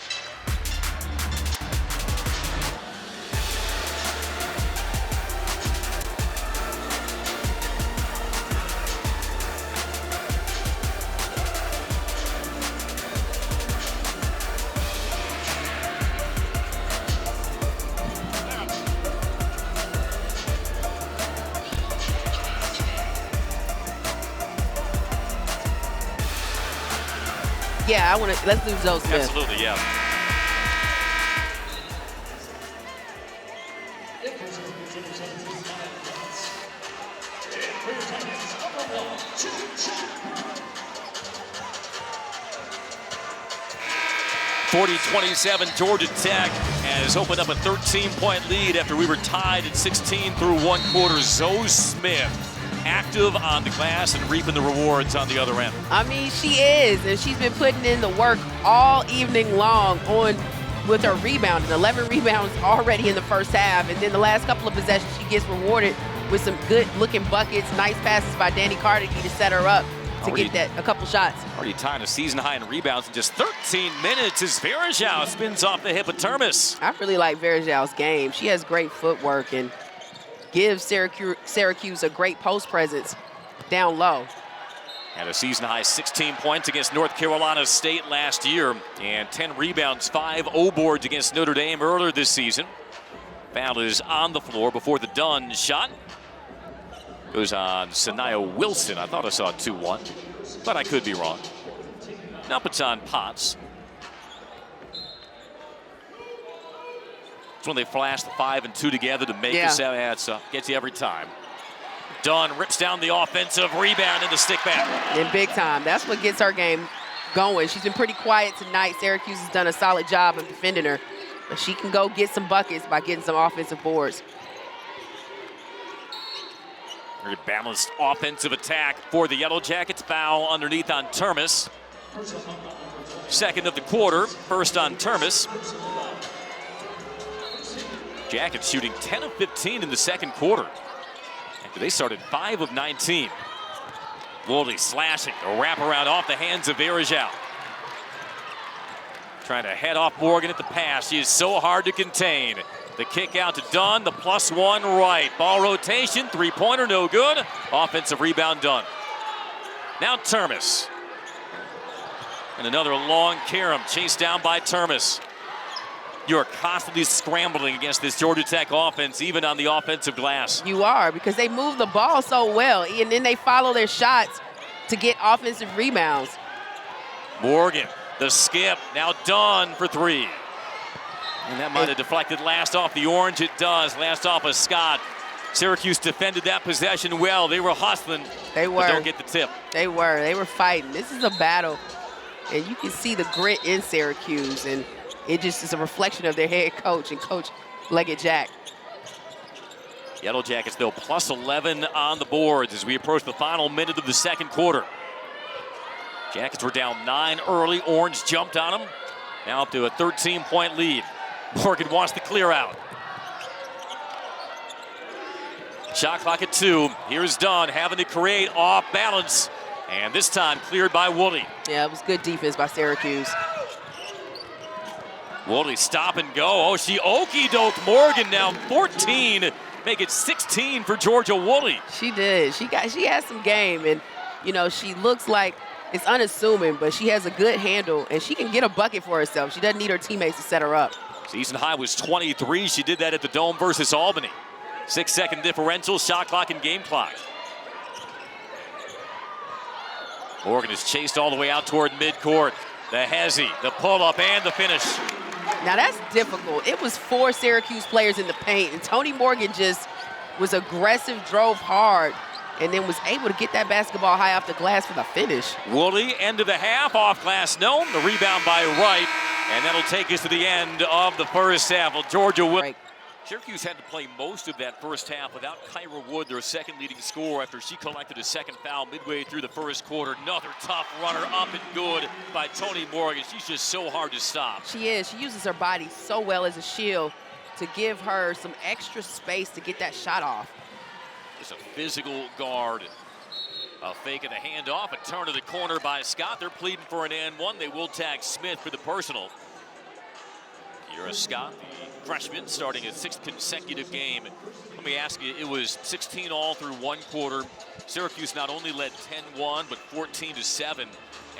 S2: Yeah, let's do Zoe Smith.
S1: Absolutely, yeah. (40-27) Georgia Tech has opened up a 13-point lead after we were tied at 16 through one quarter. Zoe Smith active on the glass and reaping the rewards on the other end.
S2: I mean, she is, and she's been putting in the work all evening long with her rebounding. 11 rebounds already in the first half, and then the last couple of possessions she gets rewarded with some good-looking buckets, nice passes by Dani Carnegie to set her up to get a couple shots.
S1: Already tying a season high in rebounds in just 13 minutes as Verajao spins off the hip of Termes.
S2: I really like Verajao's game. She has great footwork and gives Syracuse a great post presence down low.
S1: Had a season high 16 points against North Carolina State last year, and 10 rebounds, 5 O-boards against Notre Dame earlier this season. Foul is on the floor before the Dunn shot. Goes on Sanaya Wilson. I thought I saw 2-1, but I could be wrong. Nope, it's on Potts. It's when they flash the 5 and 2 together to make the 7. That's gets you every time. Dunn rips down the offensive rebound and the stick back.
S2: In big time. That's what gets her game going. She's been pretty quiet tonight. Syracuse has done a solid job of defending her, but she can go get some buckets by getting some offensive boards.
S1: Very balanced offensive attack for the Yellow Jackets. Foul underneath on Termes. Second of the quarter, first on Termes. Jackets shooting 10 of 15 in the second quarter. After they started 5 of 19. Woolley slashing a wraparound off the hands of Verajao. Trying to head off Morgan at the pass. She is so hard to contain. The kick out to Dunn, the +1 right. Ball rotation, three-pointer, no good. Offensive rebound Dunn. Now Termes. And another long carom chased down by Termes. You're constantly scrambling against this Georgia Tech offense, even on the offensive glass.
S2: You are, because they move the ball so well, and then they follow their shots to get offensive rebounds.
S1: Morgan, the skip, now done for three. And that might have deflected last off the orange. It does. Last off of Scott. Syracuse defended that possession well. They were hustling.
S2: They were.
S1: But don't get the tip.
S2: They were. They were fighting. This is a battle. And you can see the grit in Syracuse. And it just is a reflection of their head coach and Coach Leggett Jack.
S1: Yellow Jackets, though, plus 11 on the boards as we approach the final minute of the second quarter. Jackets were down 9 early. Orange jumped on them. Now up to a 13-point lead. Morgan wants to clear out. Shot clock at 2. Here's Dunn having to create off balance. And this time cleared by Woolley.
S2: Yeah, it was good defense by Syracuse.
S1: Woolley stop and go. Oh, she okey-doked Morgan now 14. Make it 16 for Georgia Woolley.
S2: She did. She has some game. And, you know, she looks like it's unassuming, but she has a good handle. And she can get a bucket for herself. She doesn't need her teammates to set her up.
S1: Season high was 23. She did that at the Dome versus Albany. 6-second differential, shot clock and game clock. Morgan is chased all the way out toward midcourt. The hezzy, the pull-up, and the finish.
S2: Now that's difficult. It was 4 Syracuse players in the paint, and Tonie Morgan just was aggressive, drove hard, and then was able to get that basketball high off the glass for the finish.
S1: Woolley, end of the half, off glass, no. The rebound by Wright, and that'll take us to the end of the first half. Well, Georgia will.
S2: Right.
S1: Syracuse had to play most of that first half without Kyra Wood, their second leading scorer, after she collected a second foul midway through the first quarter. Another tough runner up and good by Tonie Morgan. She's just so hard to stop.
S2: She is. She uses her body so well as a shield to give her some extra space to get that shot off.
S1: Just a physical guard. A fake of the handoff, a turn to the corner by Scott. They're pleading for an and one. They will tag Smith for the personal. Kira Scott, the freshman, starting a 6th consecutive game. Let me ask you, it was 16 all through one quarter. Syracuse not only led 10-1, but 14-7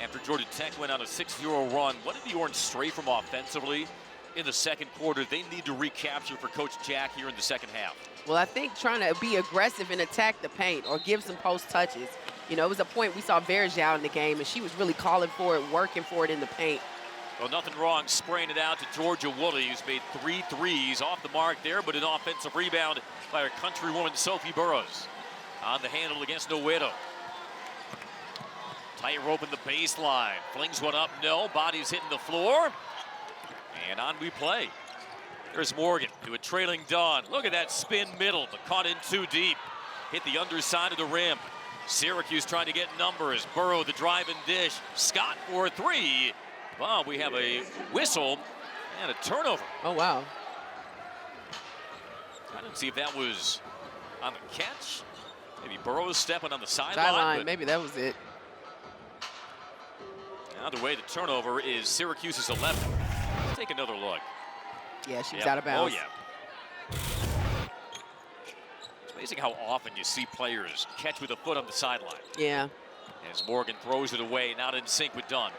S1: after Georgia Tech went on a 6-0 run. What did the Orange stray from offensively in the second quarter? They need to recapture for Coach Jack here in the second half.
S2: Well, I think trying to be aggressive and attack the paint or give some post touches. You know, it was a point we saw Verjao in the game, and she was really calling for it, working for it in the paint.
S1: Well, nothing wrong spraying it out to Georgia Woolley, who's made 3 threes off the mark there, but an offensive rebound by our countrywoman Sophie Burrows. On the handle against Noedo. Tight rope in the baseline. Flings one up, no. Body's hitting the floor. And on we play. There's Morgan to a trailing Dunn. Look at that spin middle, but caught in too deep. Hit the underside of the rim. Syracuse trying to get numbers. Burrow the drive and dish. Scott for 3. Well, we have a whistle and a turnover.
S2: Oh, wow.
S1: I didn't see if that was on the catch. Maybe Burrows stepping on the sideline.
S2: Sideline, maybe that was it.
S1: Either way, the turnover is Syracuse's 11. Let's take another look.
S2: Yeah, she was out of bounds.
S1: Oh, yeah. It's amazing how often you see players catch with a foot on the sideline.
S2: Yeah.
S1: As Morgan throws it away, not in sync with Dunn.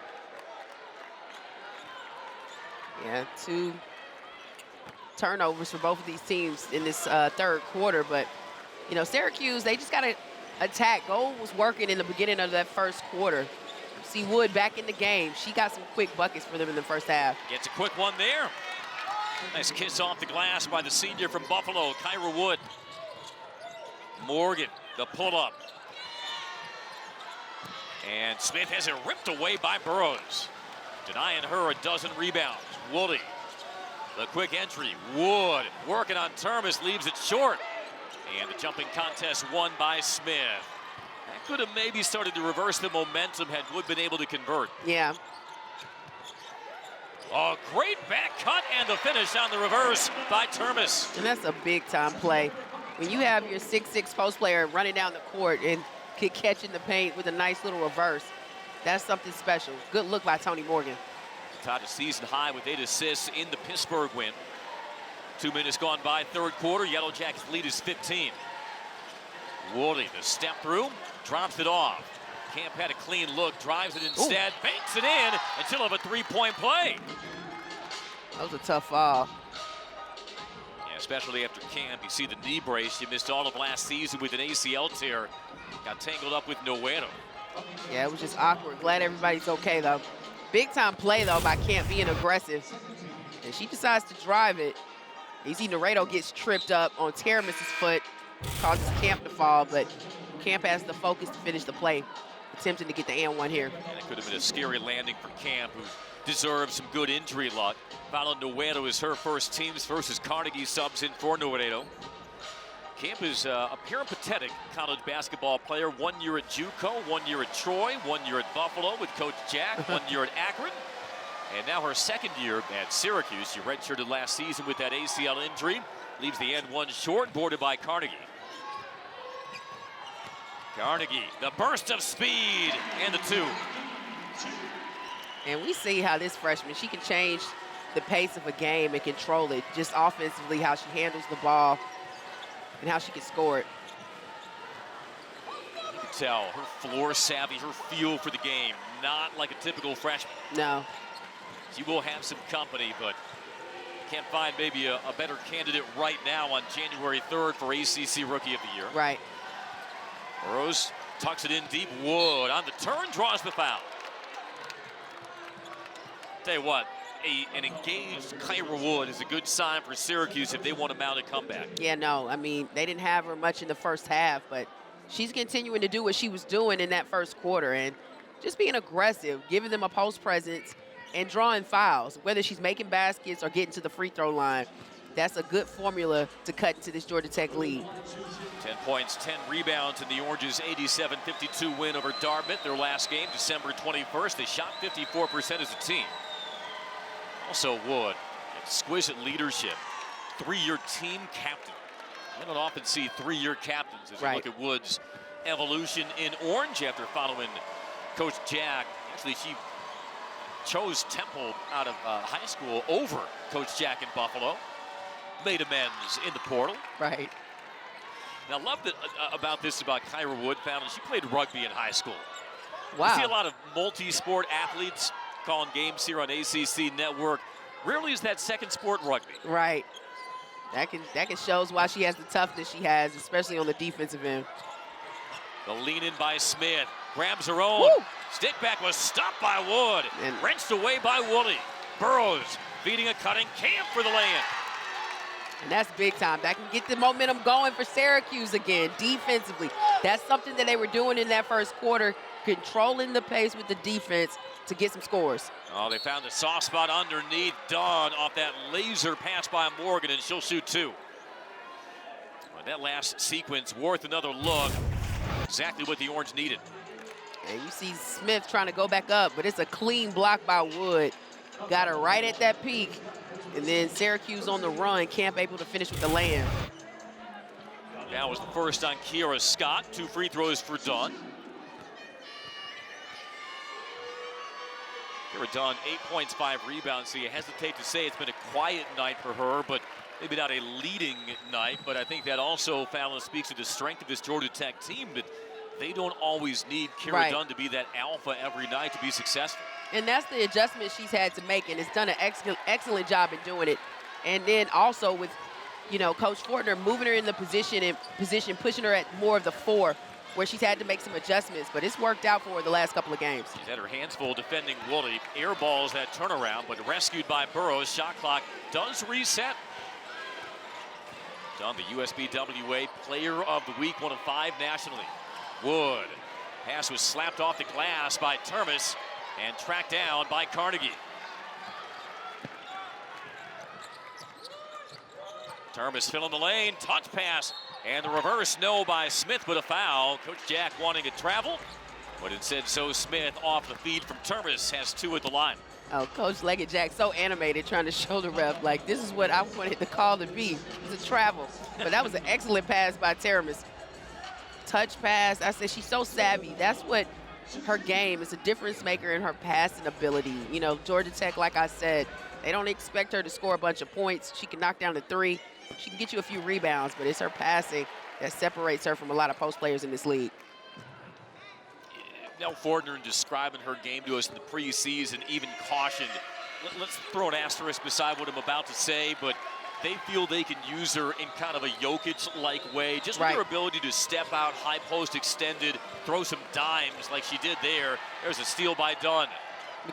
S2: Yeah, 2 turnovers for both of these teams in this third quarter. But, you know, Syracuse, they just got to attack. Gold was working in the beginning of that first quarter. See Wood back in the game. She got some quick buckets for them in the first half.
S1: Gets a quick one there. Nice kiss off the glass by the senior from Buffalo, Kyra Wood. Morgan, the pull-up. And Smith has it ripped away by Burrows. Denying her a dozen rebounds. Woolley, the quick entry. Wood working on Termes, leaves it short. And the jumping contest won by Smith. That could have maybe started to reverse the momentum had Wood been able to convert.
S2: Yeah.
S1: A great back cut and the finish on the reverse by Termes.
S2: And that's a big-time play. When you have your 6'6" post player running down the court and catch in the paint with a nice little reverse, that's something special. Good look by Tonie Morgan.
S1: Tied a season high with 8 assists in the Pittsburgh win. 2 minutes gone by, third quarter. Yellow Jackets lead is 15. Woolley, the step through, drops it off. Camp had a clean look, drives it instead, banks it in, and she'll have a three-point play.
S2: That was a tough foul.
S1: Yeah, especially after Camp. You see the knee brace. She missed all of last season with an ACL tear. Got tangled up with Noedo.
S2: Yeah, it was just awkward. Glad everybody's okay, though. Big time play, though, by Camp being aggressive. And she decides to drive it. You see Noedo gets tripped up on Teramis's foot, causes Camp to fall, but Camp has the focus to finish the play, attempting to get the and one here.
S1: And it could have been a scary landing for Camp, who deserves some good injury luck. Fallon Noedo is her first teams versus Carnegie subs in for Noedo. Camp is a peripatetic college basketball player. 1 year at JUCO, 1 year at Troy, 1 year at Buffalo with Coach Jack, 1 year at Akron. And now her second year at Syracuse. She redshirted last season with that ACL injury. Leaves the end one short, boarded by Carnegie. Carnegie, the burst of speed, and the two.
S2: And we see how this freshman, she can change the pace of a game and control it, just offensively, how she handles the ball and how she can score it.
S1: You can tell her floor savvy, her feel for the game, not like a typical freshman.
S2: No.
S1: She will have some company, but can't find maybe a better candidate right now on January 3rd for ACC Rookie of the Year.
S2: Right.
S1: Burrows tucks it in deep. Wood on the turn, draws the foul. Tell you what, an engaged Kyra Wood is a good sign for Syracuse if they want to mount a comeback.
S2: Yeah, no, I mean, they didn't have her much in the first half, but she's continuing to do what she was doing in that first quarter and just being aggressive, giving them a post presence and drawing fouls, whether she's making baskets or getting to the free throw line. That's a good formula to cut into this Georgia Tech lead.
S1: 10 points, 10 rebounds in the Oranges' 87-52 win over Dartmouth. Their last game, December 21st. They shot 54% as a team. Also Wood, exquisite leadership. 3-year team captain. I don't often see 3-year captains as we look at Wood's evolution in Orange after following Coach Jack. Actually, she chose Temple out of high school over Coach Jack in Buffalo. Made amends in the portal.
S2: Right.
S1: And I love that about this about Kyra Wood, Fallon. She played rugby in high school.
S2: Wow.
S1: You see a lot of multi-sport athletes calling games here on ACC Network. Rarely is that second sport rugby.
S2: Right. That can shows why she has the toughness she has, especially on the defensive end.
S1: The lean in by Smith. Grabs her own.
S2: Woo!
S1: Stick back was stopped by Wood.
S2: And
S1: wrenched away by Woolley. Burrows feeding a cutting Camp for the land.
S2: And that's big time. That can get the momentum going for Syracuse again, defensively. That's something that they were doing in that first quarter, controlling the pace with the defense to get some scores.
S1: Oh, they found the soft spot underneath. Dawn off that laser pass by Morgan, and she'll shoot two. Well, that last sequence worth another look. Exactly what the Orange needed.
S2: And you see Smith trying to go back up, but it's a clean block by Wood. Got her right at that peak. And then Syracuse on the run, Camp able to finish with the land.
S1: That was the first on Kiera Scott. 2 free throws for Dawn. Kiera Dawn, 8 points, 5 rebounds. So you hesitate to say it's been a quiet night for her, but maybe not a leading night. But I think that also, Fallon, speaks to the strength of this Georgia Tech team, that they don't always need Kiera Dunn to be that alpha every night to be successful.
S2: And that's the adjustment she's had to make, and it's done an excellent job in doing it. And then also with, Coach Fortner moving her in the position, pushing her at more of the 4, where she's had to make some adjustments. But it's worked out for her the last couple of games.
S1: She's had her hands full defending Woolley. Air balls that turnaround, but rescued by Burrows. Shot clock does reset. Dunn, the USBWA Player of the Week, 1 of 5 nationally. Wood. Pass was slapped off the glass by Termis and tracked down by Carnegie. Termis filling the lane, touch pass, and the reverse no by Smith, but a foul. Coach Jack wanting to travel, but instead so Smith off the feed from Termis has 2 at the line.
S2: Oh, Coach Leggett Jack so animated trying to show the ref, like, this is what I wanted the call to be. It's a travel. But that was an excellent pass by Termis. Touch pass. I said she's so savvy. That's what her game is, a difference maker in her passing ability. Georgia Tech, like I said, they don't expect her to score a bunch of points. She can knock down the 3. She can get you a few rebounds, but it's her passing that separates her from a lot of post players in this league.
S1: Nell Fortner describing her game to us in the preseason, even cautioned. Let's throw an asterisk beside what I'm about to say, but they feel they can use her in kind of a Jokic-like way, just with her ability to step out, high post extended, throw some dimes like she did there. There's a steal by Dunn.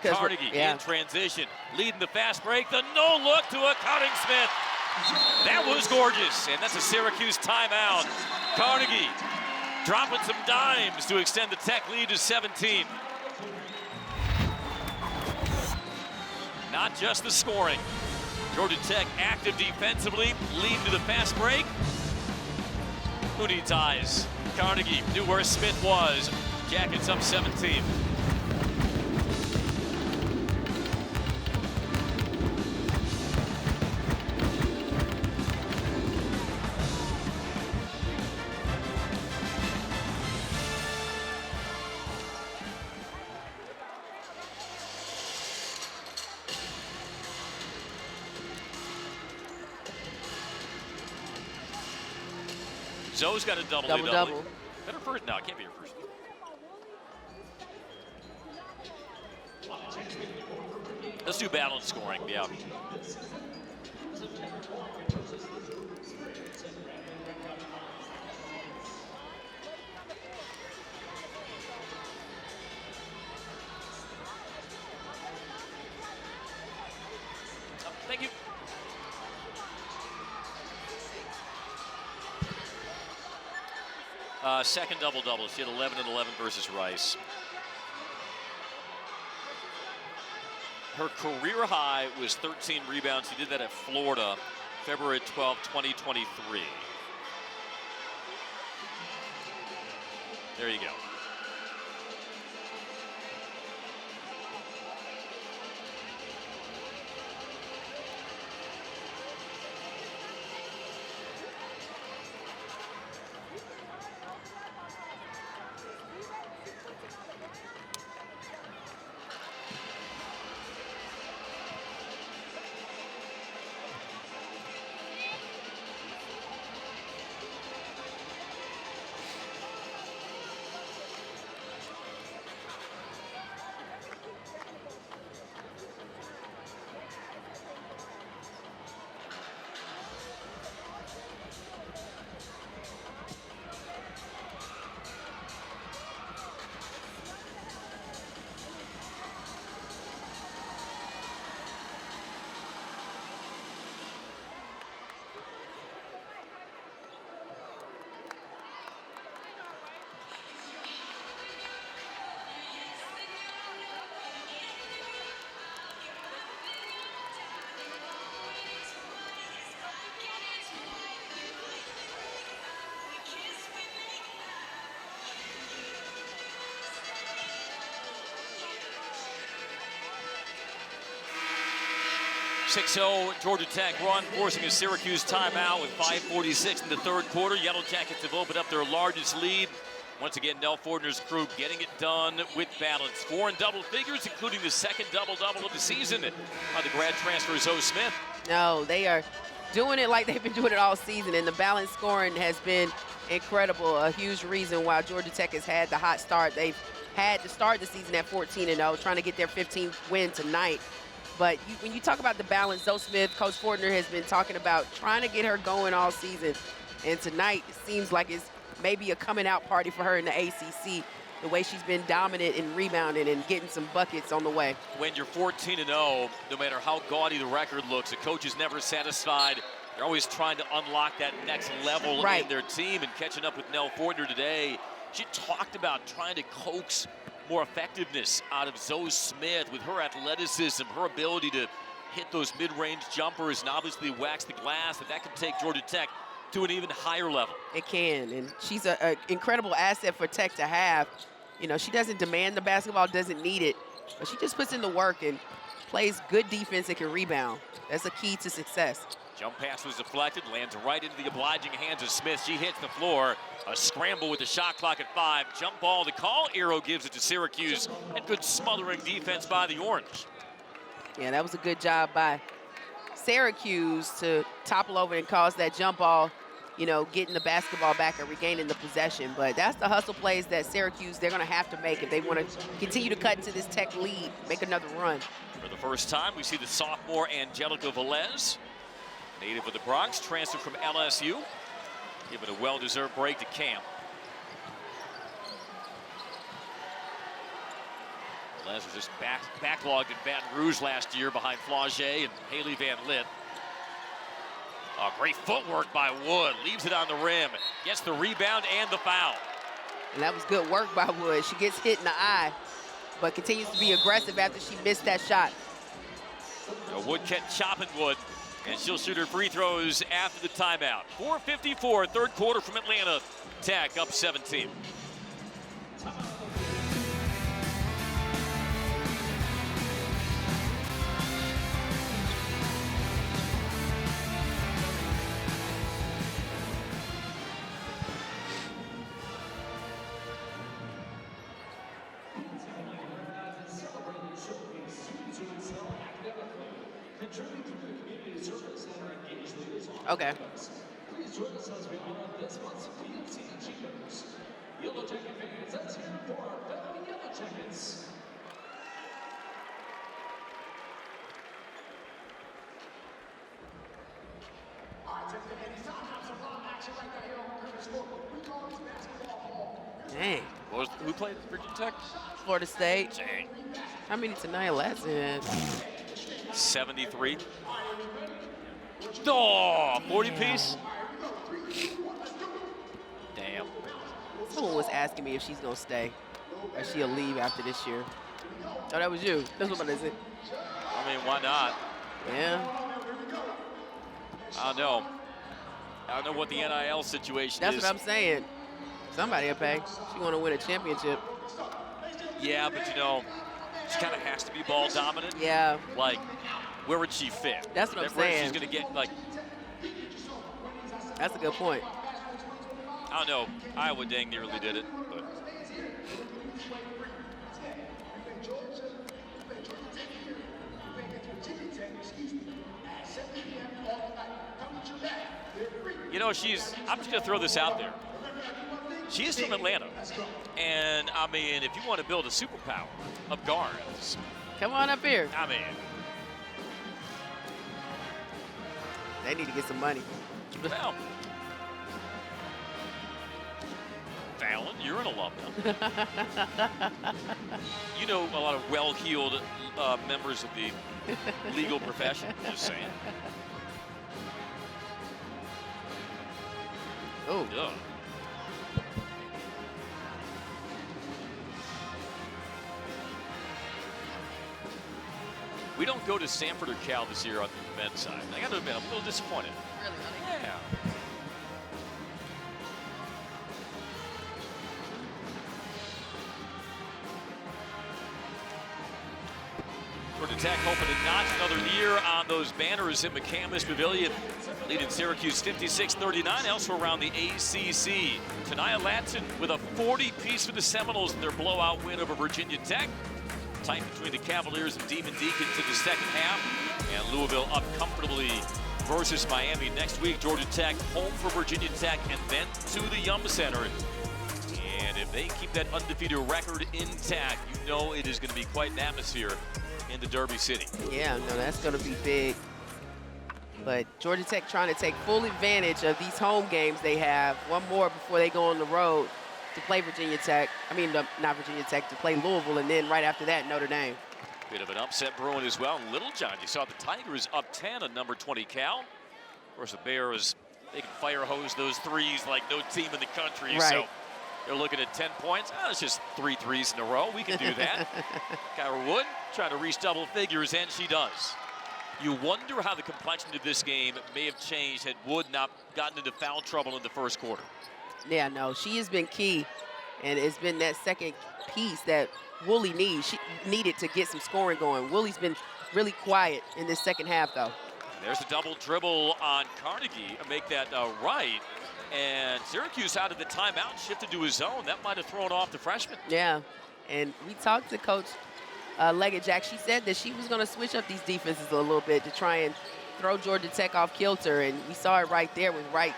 S1: Carnegie in transition, leading the fast break. The no-look to a cutting Smith. That was gorgeous, and that's a Syracuse timeout. Carnegie dropping some dimes to extend the Tech lead to 17. Not just the scoring. Georgia Tech active defensively, leading to the fast break. Who needs eyes? Carnegie knew where Smith was. Jackets up 17. Zoe's got a double-double. Is that her first? No, it can't be her first. Let's do balanced scoring, yeah. Thank you. Second double-double. She had 11 and 11 versus Rice. Her career high was 13 rebounds. She did that at Florida, February 12, 2023. There you go. Georgia Tech run, forcing a Syracuse timeout with 5:46 in the third quarter. Yellow Jackets have opened up their largest lead. Once again, Nell Fortner's crew getting it done with balance. 4 in double figures, including the second double-double of the season by the grad transfer Zoe Smith.
S2: No, they are doing it like they've been doing it all season, and the balance scoring has been incredible. A huge reason why Georgia Tech has had the hot start. They've had to start the season at 14-0, trying to get their 15th win tonight. But when you talk about the balance, Zoe Smith, Coach Fortner has been talking about trying to get her going all season. And tonight, it seems like it's maybe a coming out party for her in the ACC, the way she's been dominant in rebounding and getting some buckets on the way.
S1: When you're 14-0, no matter how gaudy the record looks, the coach is never satisfied. They're always trying to unlock that next level in their team, and catching up with Nell Fortner today. She talked about trying to coax more effectiveness out of Zoe Smith with her athleticism, her ability to hit those mid-range jumpers and obviously wax the glass, that can take Georgia Tech to an even higher level.
S2: It can, and she's an incredible asset for Tech to have. You know, she doesn't demand the basketball, doesn't need it, but she just puts in the work and plays good defense and can rebound. That's a key to success.
S1: Jump pass was deflected, lands right into the obliging hands of Smith. She hits the floor. A scramble with the shot clock at 5. Jump ball, the call. Arrow gives it to Syracuse. And good smothering defense by the Orange.
S2: Yeah, that was a good job by Syracuse to topple over and cause that jump ball. getting the basketball back and regaining the possession. But that's the hustle plays that Syracuse, they're going to have to make if they want to continue to cut into this Tech lead, make another run.
S1: For the first time, we see the sophomore Angelica Velez, native of the Bronx, transferred from LSU, giving a well-deserved break to camp. Velez was just backlogged in Baton Rouge last year behind Flauget and Haley Van Lith. Oh, great footwork by Wood. Leaves it on the rim. Gets the rebound and the foul.
S2: And that was good work by Wood. She gets hit in the eye, but continues to be aggressive after she missed that shot.
S1: Wood kept chopping Wood, and she'll shoot her free throws after the timeout. 4:54, third quarter from Atlanta. Tech up 17.
S2: Okay.
S4: Please join us as we honor this month's PFC achievers. Yellow Jacket fans, let's hear it for our fellow Yellow Jackets.
S2: Dang.
S1: Who played Virginia Tech?
S2: Florida State.
S1: Dang.
S2: How many tonight? Last
S1: 73. Oh, 40 piece. Damn.
S2: Someone was asking me if she's going to stay or she'll leave after this year. Oh, that was you. That's what I said.
S1: I mean, why not?
S2: Yeah.
S1: I don't know. I don't know what the NIL situation
S2: That's
S1: is.
S2: what I'm saying. Somebody will pay. She want to win a championship.
S1: Yeah, but she kind of has to be ball dominant.
S2: Yeah.
S1: Like, where would she fit?
S2: That's what I'm
S1: Where
S2: saying.
S1: She's going to get, like,
S2: That's a good point.
S1: I don't know. Iowa dang nearly did it, but. I'm just going to throw this out there. She is from Atlanta. And, I mean, if you want to build a superpower of guards.
S2: Come on up here.
S1: I mean.
S2: They need to get some money.
S1: Well. Fallon, you're an alumna. You know a lot of well-heeled members of the legal profession, just saying.
S2: Oh.
S1: Ugh. We don't go to Stanford or Cal this year on the men's side. I got to admit, I'm a little disappointed.
S2: Really?
S1: Yeah. Georgia Tech hoping to notch another year on those banners in McCandless Pavilion, leading Syracuse 56-39. Elsewhere around the ACC, Tania Latson with a 40-piece for the Seminoles in their blowout win over Virginia Tech. Tight between the Cavaliers and Demon Deacon to the second half, and Louisville up comfortably versus Miami next week. Georgia Tech home for Virginia Tech and then to the Yum Center. And if they keep that undefeated record intact, you know it is going to be quite an atmosphere in the Derby City.
S2: Yeah, no, that's going to be big. But Georgia Tech trying to take full advantage of these home games they have. One more before they go on the road to play Virginia Tech. I mean, not Virginia Tech, to play Louisville, and then right after that, Notre Dame.
S1: Bit of an upset brewing as well. Little John, you saw the Tigers up 10 on number 20 Cal. Of course, the Bears, they can fire hose those threes like no team in the country.
S2: Right.
S1: So they're looking at 10 points. It's just 3 threes in a row. We can do that. Kyra Wood trying to reach double figures, and she does. You wonder how the complexion of this game may have changed had Wood not gotten into foul trouble in the first quarter.
S2: Yeah, no, she has been key, and it's been that second piece that Woolley needs. She needed to get some scoring going. Woolley's been really quiet in this second half, though.
S1: There's a double dribble on Carnegie, make that right. And Syracuse out of the timeout, shifted to his zone. That might have thrown off the freshman.
S2: Yeah, and we talked to Coach Leggett-Jack. She said that she was going to switch up these defenses a little bit to try and throw Georgia Tech off kilter, and we saw it right there with Wright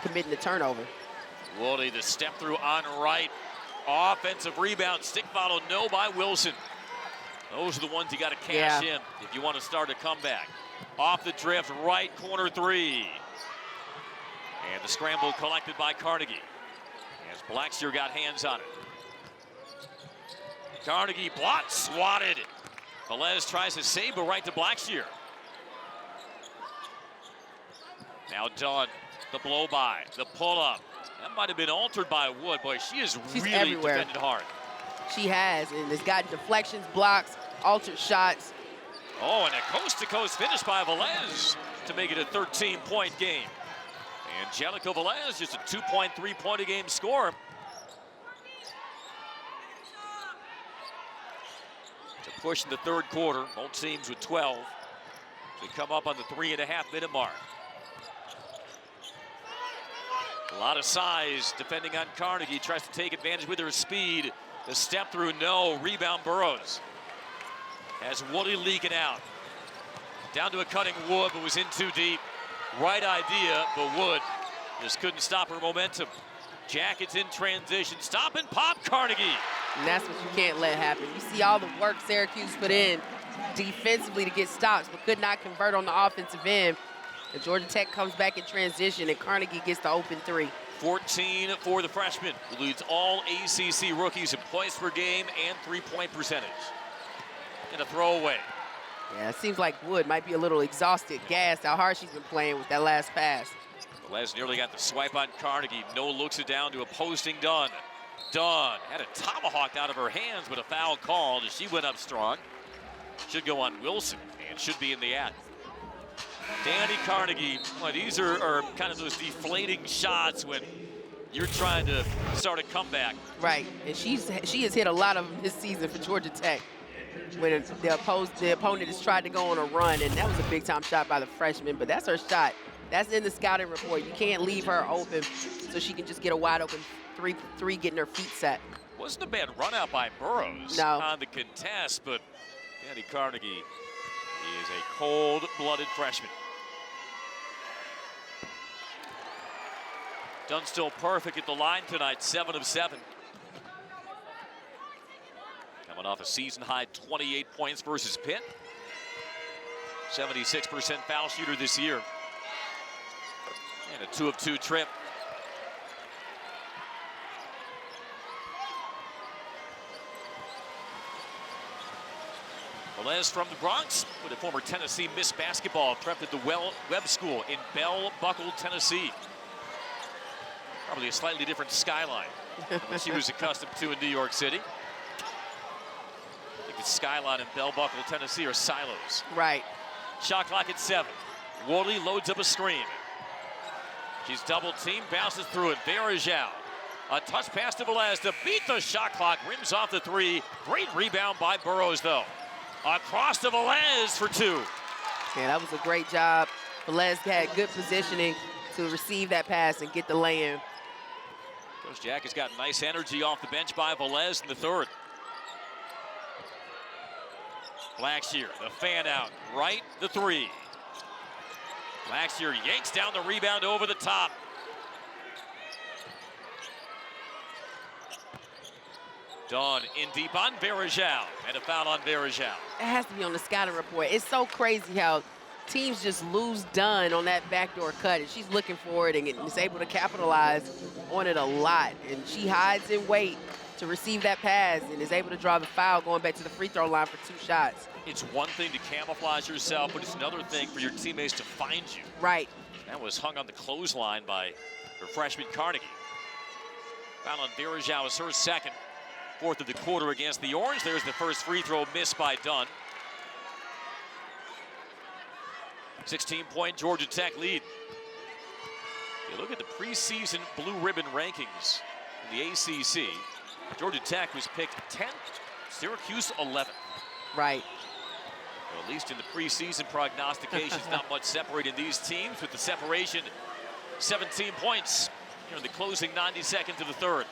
S2: committing the turnover.
S1: Woolley, the step through on right. Offensive rebound, stick follow, no by Wilson. Those are the ones you got to cash in if you want to start a comeback. Off the drift, right corner three. And the scramble collected by Carnegie. As Blackshear got hands on it. Carnegie blocked, swatted. Velez tries to save, but right to Blackshear. Now Dunn, the blow by, the pull up. That might have been altered by Wood. Boy, she's really
S2: everywhere.
S1: defended hard.
S2: She has, and has gotten deflections, blocks, altered shots.
S1: Oh, and a coast-to-coast finish by Velez to make it a 13-point game. Angelica Velez, just a 2.3-point-a-game score. To push in the third quarter, both teams with 12 to come up on the 3.5-minute mark. A lot of size defending on Carnegie. Tries to take advantage with her speed. The step through, no. Rebound Burrows. As Woolley leaking out. Down to a cutting Wood, but was in too deep. Right idea, but Wood just couldn't stop her momentum. Jackets in transition. Stop and pop Carnegie.
S2: And that's what you can't let happen. You see all the work Syracuse put in defensively to get stops, but could not convert on the offensive end. And Georgia Tech comes back in transition, and Carnegie gets the open three.
S1: 14 for the freshman, who leads all ACC rookies in points per game and three-point percentage. And a throwaway.
S2: Yeah, it seems like Wood might be a little exhausted, gassed, how hard she's been playing with that last pass.
S1: Velez nearly got the swipe on Carnegie. No looks it down to a posting Dunn. Dunn had a tomahawk out of her hands, but a foul called as she went up strong. Should go on Wilson and should be in the act. Dani Carnegie, well, these are kind of those deflating shots when you're trying to start a comeback.
S2: Right, and she has hit a lot of them this season for Georgia Tech. When the opponent has tried to go on a run, and that was a big-time shot by the freshman, but that's her shot. That's in the scouting report. You can't leave her open so she can just get a wide-open three, getting her feet set.
S1: Wasn't a bad run out by Burrows on the contest, but Dani Carnegie is a cold-blooded freshman. Dunn still perfect at the line tonight, 7 of 7. Coming off a season-high 28 points versus Pitt. 76% foul shooter this year. And a 2 of 2 trip. Velez from the Bronx, with a former Tennessee Miss Basketball, prepped at the Webb School in Bell Buckle, Tennessee. Probably a slightly different skyline than what she was accustomed to in New York City. I think the skyline in Bell Buckle, Tennessee are silos.
S2: Right.
S1: Shot clock at 7. Woolley loads up a screen. She's double teamed, bounces through it. Verajao. A touch pass to Velez to beat the shot clock. Rims off the 3. Great rebound by Burrows, though. Across to Velez for 2.
S2: Yeah, that was a great job. Velez had good positioning to receive that pass and get the lay-in.
S1: Coach Jack has got nice energy off the bench by Velez in the third. Blackshear, the fan out, right, the 3. Blackshear yanks down the rebound over the top. Dunn in deep on Verajao, and a foul on Verajao.
S2: It has to be on the scouting report. It's so crazy how teams just lose Dunn on that backdoor cut, and she's looking for it and is able to capitalize on it a lot. And she hides in wait to receive that pass and is able to draw the foul going back to the free throw line for 2 shots.
S1: It's one thing to camouflage yourself, but it's another thing for your teammates to find you.
S2: Right.
S1: That was hung on the clothesline by her freshman Carnegie. Foul on Verajao is her second. 4th of the quarter against the Orange. There's the first free throw missed by Dunn. 16-point Georgia Tech lead. You look at the preseason blue ribbon rankings in the ACC. Georgia Tech was picked 10th, Syracuse 11th.
S2: Right.
S1: Well, at least in the preseason prognostications, not much separating these teams, with the separation 17 points here in the closing 90 seconds of the third.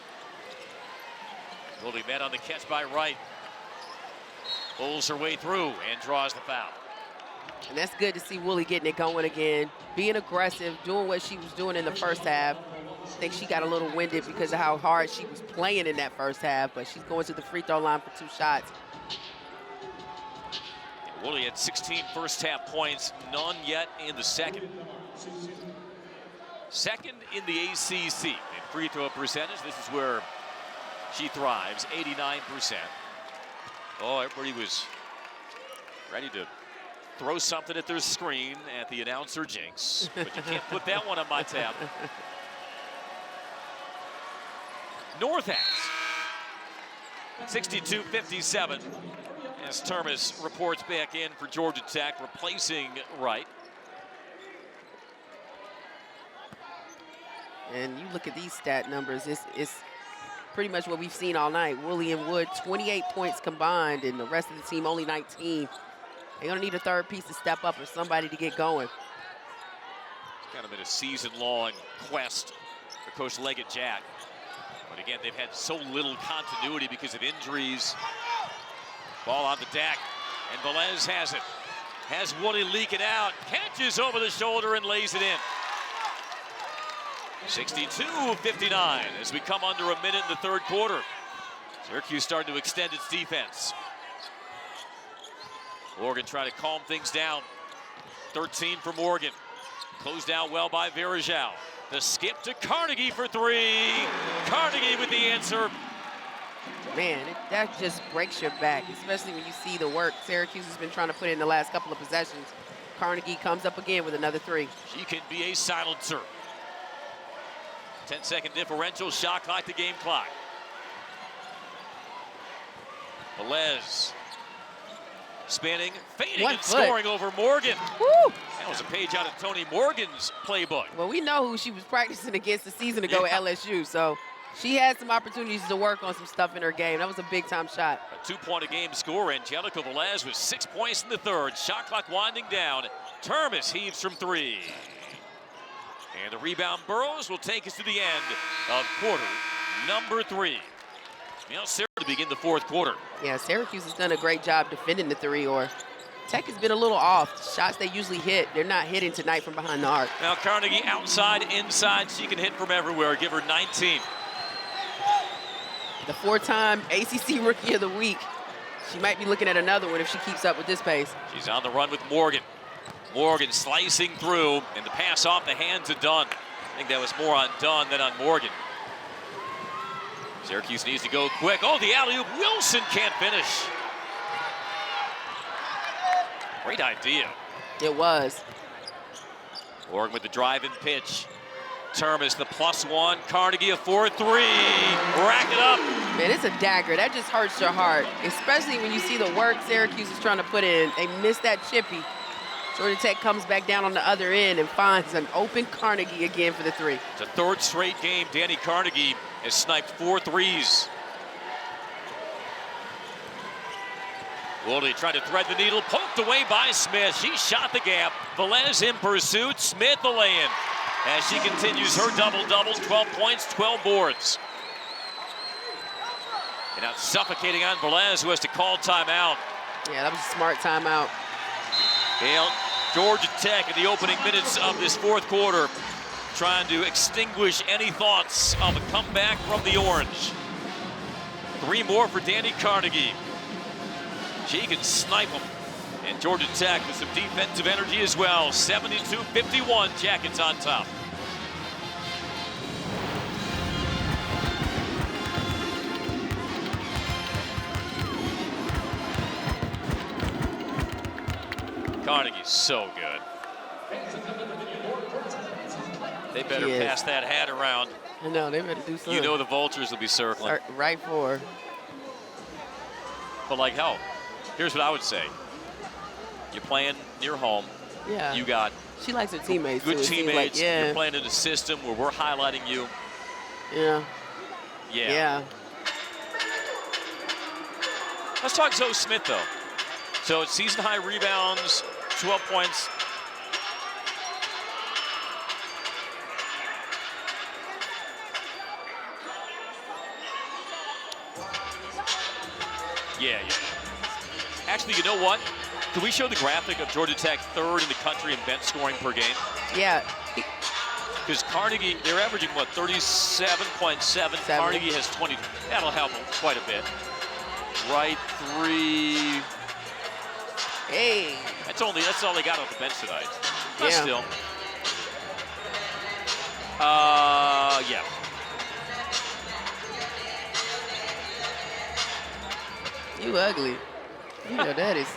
S1: Woolley met on the catch by Wright. Pulls her way through and draws the foul.
S2: And that's good to see Woolley getting it going again, being aggressive, doing what she was doing in the first half. I think she got a little winded because of how hard she was playing in that first half, but she's going to the free throw line for 2 shots.
S1: Woolley had 16 first half points, none yet in the second. Second in the ACC in free throw percentage. This is where she thrives, 89%. Oh, everybody was ready to throw something at their screen at the announcer Jinx, but you can't put that one on my tab. North has 62-57 as Termes reports back in for Georgia Tech, replacing Wright.
S2: And you look at these stat numbers, it's pretty much what we've seen all night. Woolley and Wood, 28 points combined, and the rest of the team only 19. They're going to need a third piece to step up or somebody to get going.
S1: It's kind of been a season-long quest for Coach Leggett Jack. But again, they've had so little continuity because of injuries. Ball on the deck, and Velez has it. Has Woolley leak it out, catches over the shoulder and lays it in. 62-59 as we come under a minute in the third quarter. Syracuse starting to extend its defense. Morgan trying to calm things down. 13 for Morgan. Closed out well by Verajao. The skip to Carnegie for 3. Carnegie with the answer.
S2: Man, that just breaks your back, especially when you see the work Syracuse has been trying to put in the last couple of possessions. Carnegie comes up again with another 3.
S1: She can be a silencer. 10-second differential, shot clock to game clock. Velez spinning, fading, and scoring over Morgan.
S2: Woo!
S1: That was a page out of Tonie Morgan's playbook.
S2: Well, we know who she was practicing against a season ago at LSU, so she had some opportunities to work on some stuff in her game. That was a big-time shot.
S1: A 2-point-a-game score. Angelica Velez with 6 points in the third. Shot clock winding down. Termes heaves from 3. And the rebound Burrows will take us to the end of quarter number 3. Now Sarah to begin the fourth quarter.
S2: Yeah, Syracuse has done a great job defending the 3, or Tech has been a little off. Shots they usually hit, they're not hitting tonight from behind the arc.
S1: Now Carnegie outside, inside. She can hit from everywhere. Give her 19.
S2: The 4-time ACC Rookie of the Week. She might be looking at another one if she keeps up with this pace.
S1: She's on the run with Morgan. Morgan slicing through, and the pass off the hands of Dunn. I think that was more on Dunn than on Morgan. Syracuse needs to go quick. Oh, the alley-oop. Wilson can't finish. Great idea.
S2: It was.
S1: Morgan with the drive and pitch. Termes the +1. Carnegie a 4-3. Rack it up.
S2: Man, it's a dagger. That just hurts your heart, especially when you see the work Syracuse is trying to put in. They missed that chippy. Georgia Tech comes back down on the other end and finds an open Carnegie again for the 3.
S1: It's a third straight game. Dani Carnegie has sniped 4 threes. Woolley tried to thread the needle, poked away by Smith. She shot the gap. Velez in pursuit. Smith the lay-in as she continues her double-double, 12 points, 12 boards. And now suffocating on Velez, who has to call timeout.
S2: Yeah, that was a smart timeout.
S1: Well, Georgia Tech in the opening minutes of this fourth quarter trying to extinguish any thoughts of a comeback from the Orange. 3 more for Dani Carnegie. She can snipe them. And Georgia Tech with some defensive energy as well. 72-51, Jackets on top. Carnegie's so good. They better pass that hat around.
S2: I know, they better do something.
S1: You know the vultures will be circling.
S2: Right for her.
S1: But like hell, here's what I would say. You're playing near home.
S2: Yeah.
S1: You got
S2: she likes her teammates.
S1: good
S2: too,
S1: teammates.
S2: Like, yeah.
S1: You're playing in a system where we're highlighting you.
S2: Yeah.
S1: Yeah. Let's talk Zoe Smith, though. So it's season-high rebounds, 12 points. Yeah. Actually, you know what? Can we show the graphic of Georgia Tech 3rd in the country in bench scoring per game?
S2: Yeah.
S1: Because Carnegie, they're averaging, what, 37.7. Carnegie has 20. That'll help them quite a bit. Right 3.
S2: Hey.
S1: That's all they got off the bench tonight. But
S2: Yeah.
S1: still. Yeah.
S2: You ugly. You know that is,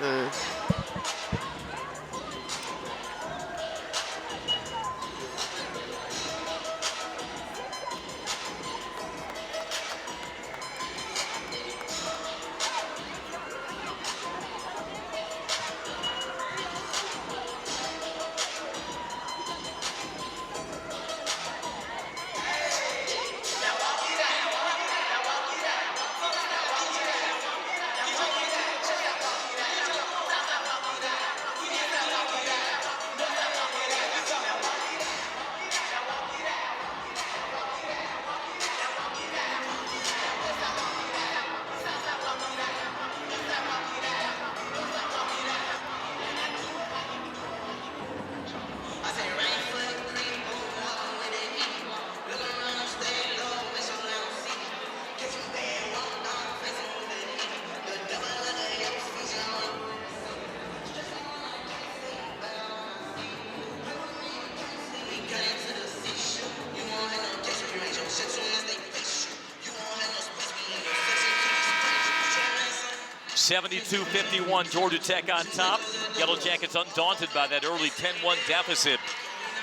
S1: (72-51), Georgia Tech on top. Yellow Jackets undaunted by that early 10-1 deficit.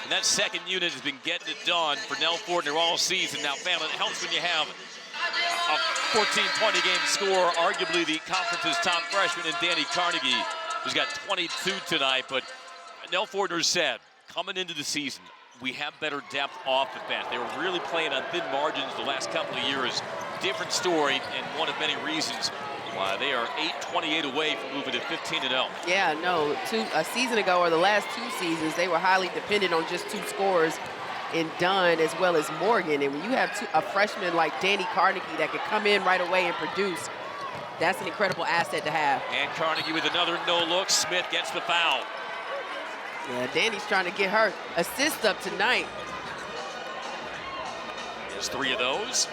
S1: And that second unit has been getting it done for Nell Fortner all season. Now, family, it helps when you have a 14-20 game score, arguably the conference's top freshman in Dani Carnegie, who's got 22 tonight. But Nell Fortner said, coming into the season, we have better depth off the bench. They were really playing on thin margins the last couple of years. Different story, and one of many reasons why they are 8-28 away from moving to 15-0.
S2: yeah, no, a season ago or the last 2 seasons, they were highly dependent on just 2 scores in Dunn as well as Morgan. And when you have a freshman like Dani Carnegie that could come in right away and produce, that's an incredible asset to have.
S1: And Carnegie with another no-look. Smith gets the foul.
S2: Yeah, Dani's trying to get her assist up tonight.
S1: There's 3 of those.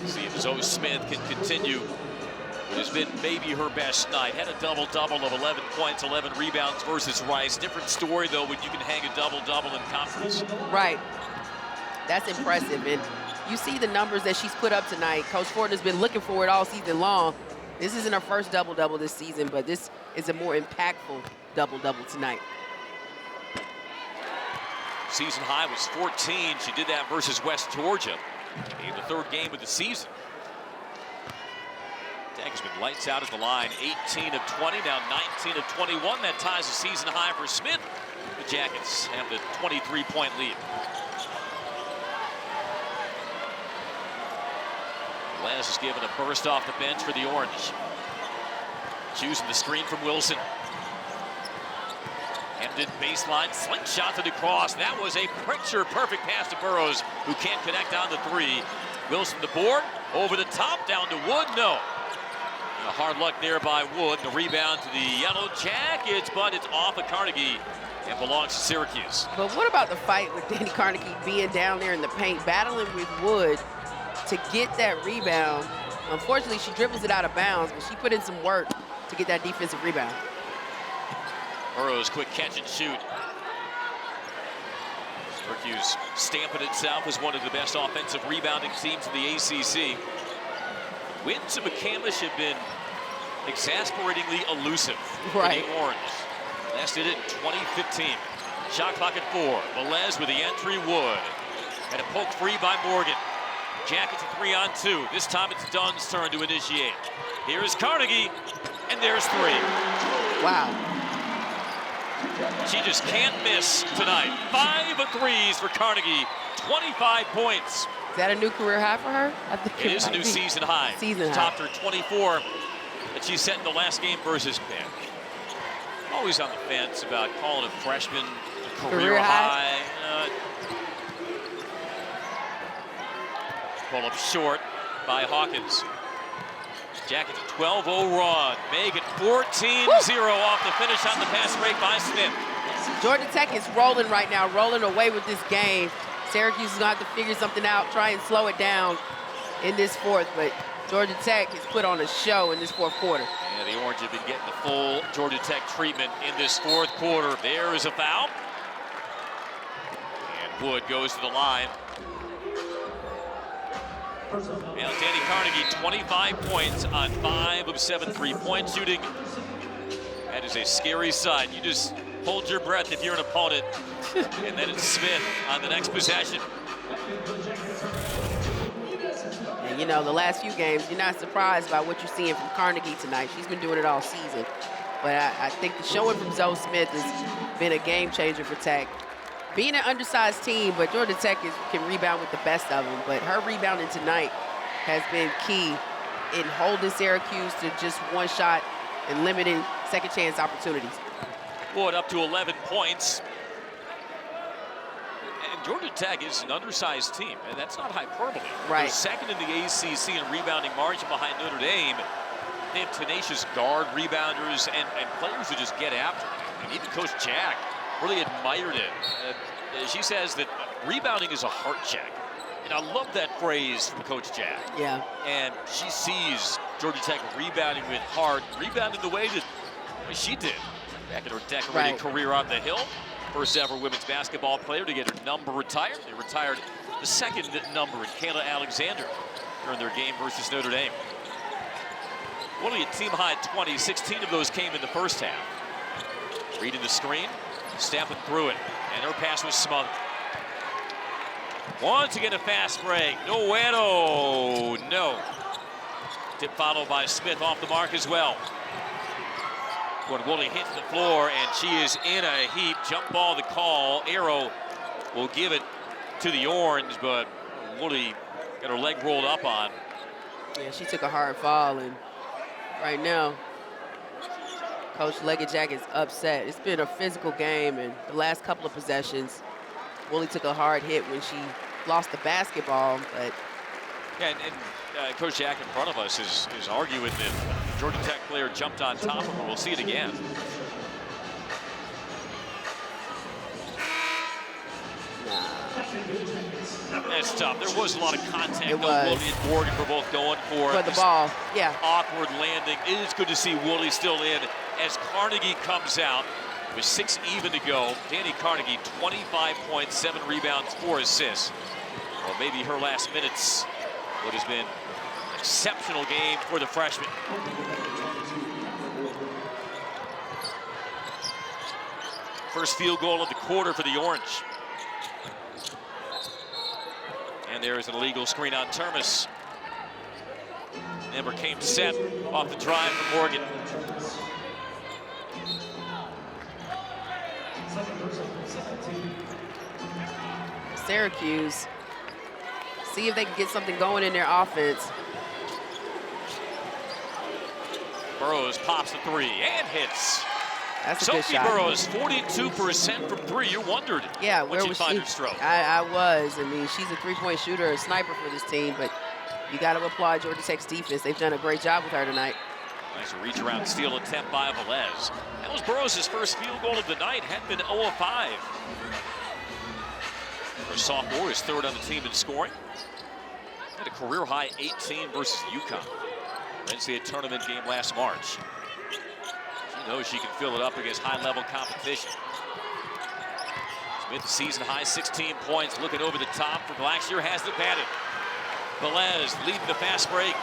S1: See if Zoe Smith can continue what has been maybe her best night. Had a double-double of 11 points, 11 rebounds versus Rice. Different story, though, when you can hang a double-double in conference.
S2: Right. That's impressive. And you see the numbers that she's put up tonight. Coach Fortner's been looking for it all season long. This isn't her first double-double this season, but this is a more impactful double-double tonight.
S1: Season high was 14. She did that versus West Georgia in the 3rd game of the season. Tech has been lights out at the line. 18 of 20, now 19 of 21. That ties the season high for Smith. The Jackets have the 23-point lead. Les is given a burst off the bench for the Orange. Choosing the screen from Wilson. Hampton baseline, slingshot to the cross. That was a picture-perfect pass to Burrows, who can't connect on the 3. Wilson the board, over the top, down to Wood, no. Hard luck there by Wood. The rebound to the Yellow Jackets, but it's off of Carnegie and belongs to Syracuse.
S2: But what about the fight with Dani Carnegie being down there in the paint, battling with Wood to get that rebound? Unfortunately, she dribbles it out of bounds, but she put in some work to get that defensive rebound.
S1: Burrows, quick catch and shoot. Syracuse stamping itself as one of the best offensive rebounding teams in the ACC. Wins of McCamish have been exasperatingly elusive for the Orange. Last did it in 2015. Shot clock at 4. Velez with the entry. Wood. And a poke free by Morgan. Jackets a 3-on-2. This time it's Dunn's turn to initiate. Here's Carnegie, and there's 3.
S2: Wow.
S1: She just can't miss tonight. 5 of 3s for Carnegie. 25 points.
S2: Is that a new career high for her? I think
S1: it is a new season high.
S2: Season high.
S1: Topped her 24 that she set in the last game versus Penn. Always on the fence about calling a freshman a career high. Pull up short by Hawkins. Jackets a 12-0 run. Make it 14-0 off the finish on the pass break by Smith.
S2: Georgia Tech is rolling right now, rolling away with this game. Syracuse is going to have to figure something out, try and slow it down in this fourth, but Georgia Tech has put on a show in this fourth quarter.
S1: Yeah, the Orange have been getting the full Georgia Tech treatment in this fourth quarter. There is a foul. And Wood goes to the line. Now, Dani Carnegie, 25 points on 5 of 7 3-point shooting. That is a scary sight. You just hold your breath if you're an opponent. And then it's Smith on the next possession.
S2: And you know, the last few games, you're not surprised by what you're seeing from Carnegie tonight. She's been doing it all season. But I think the showing from Zoe Smith has been a game changer for Tech. Being an undersized team, but Georgia Tech can rebound with the best of them. But her rebounding tonight has been key in holding Syracuse to just one shot and limiting second chance opportunities.
S1: Wood up to 11 points. And Georgia Tech is an undersized team, and that's not hyperbole.
S2: Right.
S1: They're second in the ACC in rebounding margin behind Notre Dame. They have tenacious guard rebounders and players who just get after it. And even Coach Jack really admired it. She says that rebounding is a heart check. And I love that phrase from Coach Jack.
S2: Yeah.
S1: And she sees Georgia Tech rebounding with heart, rebounding the way that she did back in her decorated career on the Hill. First ever women's basketball player to get her number retired. They retired the second number in Kayla Alexander during their game versus Notre Dame. Woolley a team high 20, 16 of those came in the first half. Reading the screen, stepping through it, and her pass was smothered. Wants to get a fast break. No. Tip followed by Smith off the mark as well. When Woolley hits the floor, and she is in a heap. Jump ball to call. Arrow will give it to the Orange, but Woolley got her leg rolled up on.
S2: Yeah, she took a hard fall, and right now, Coach Leggejack is upset. It's been a physical game, and the last couple of possessions, Woolley took a hard hit when she lost the basketball, but...
S1: Yeah, and Coach Jack in front of us is arguing that Georgia Tech player jumped on top of her. We'll see it again. That's tough. There was a lot of contact.
S2: It was.
S1: Woolley and Morgan were both going for
S2: the ball, yeah.
S1: Awkward landing. It is good to see Woolley still in as Carnegie comes out with 6 even to go. Dani Carnegie, 25 points, 7 rebounds, 4 assists. Well, maybe her last minutes would have been an exceptional game for the freshman. First field goal of the quarter for the Orange. And there is an illegal screen on Termes. Never came set off the drive from Morgan.
S2: Syracuse, see if they can get something going in their offense.
S1: Burrows pops the 3 and hits.
S2: That's a good
S1: Sophie
S2: shot.
S1: Burrows, 42% from 3. You wondered
S2: where was
S1: find
S2: she?
S1: her stroke.
S2: I was. I mean, she's a three-point shooter, a sniper for this team, but you got to applaud Georgia Tech's defense. They've done a great job with her tonight.
S1: Nice reach around steal attempt by Velez. That was Burrows' first field goal of the night. Had been 0 of 5. Her sophomore is 3rd on the team in scoring. Had a career high 18 versus UConn. NCAA tournament game last March. She knows she can fill it up against high-level competition. Smith season high 16 points, looking over the top for Blackshear, has the batted. Velez leading the fast break.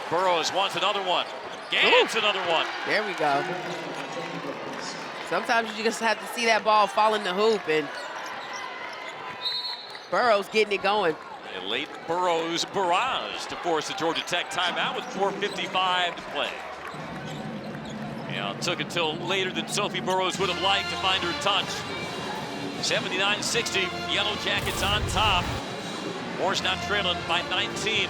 S1: Burrows wants another one. Gets another one.
S2: There we go. Sometimes you just have to see that ball fall in the hoop, and Burrows getting it going.
S1: A late Burrows barrage to force the Georgia Tech timeout with 4:55 to play. It took until later than Sophie Burrows would have liked to find her touch. 79-60, Yellow Jackets on top. Orange not trailing by 19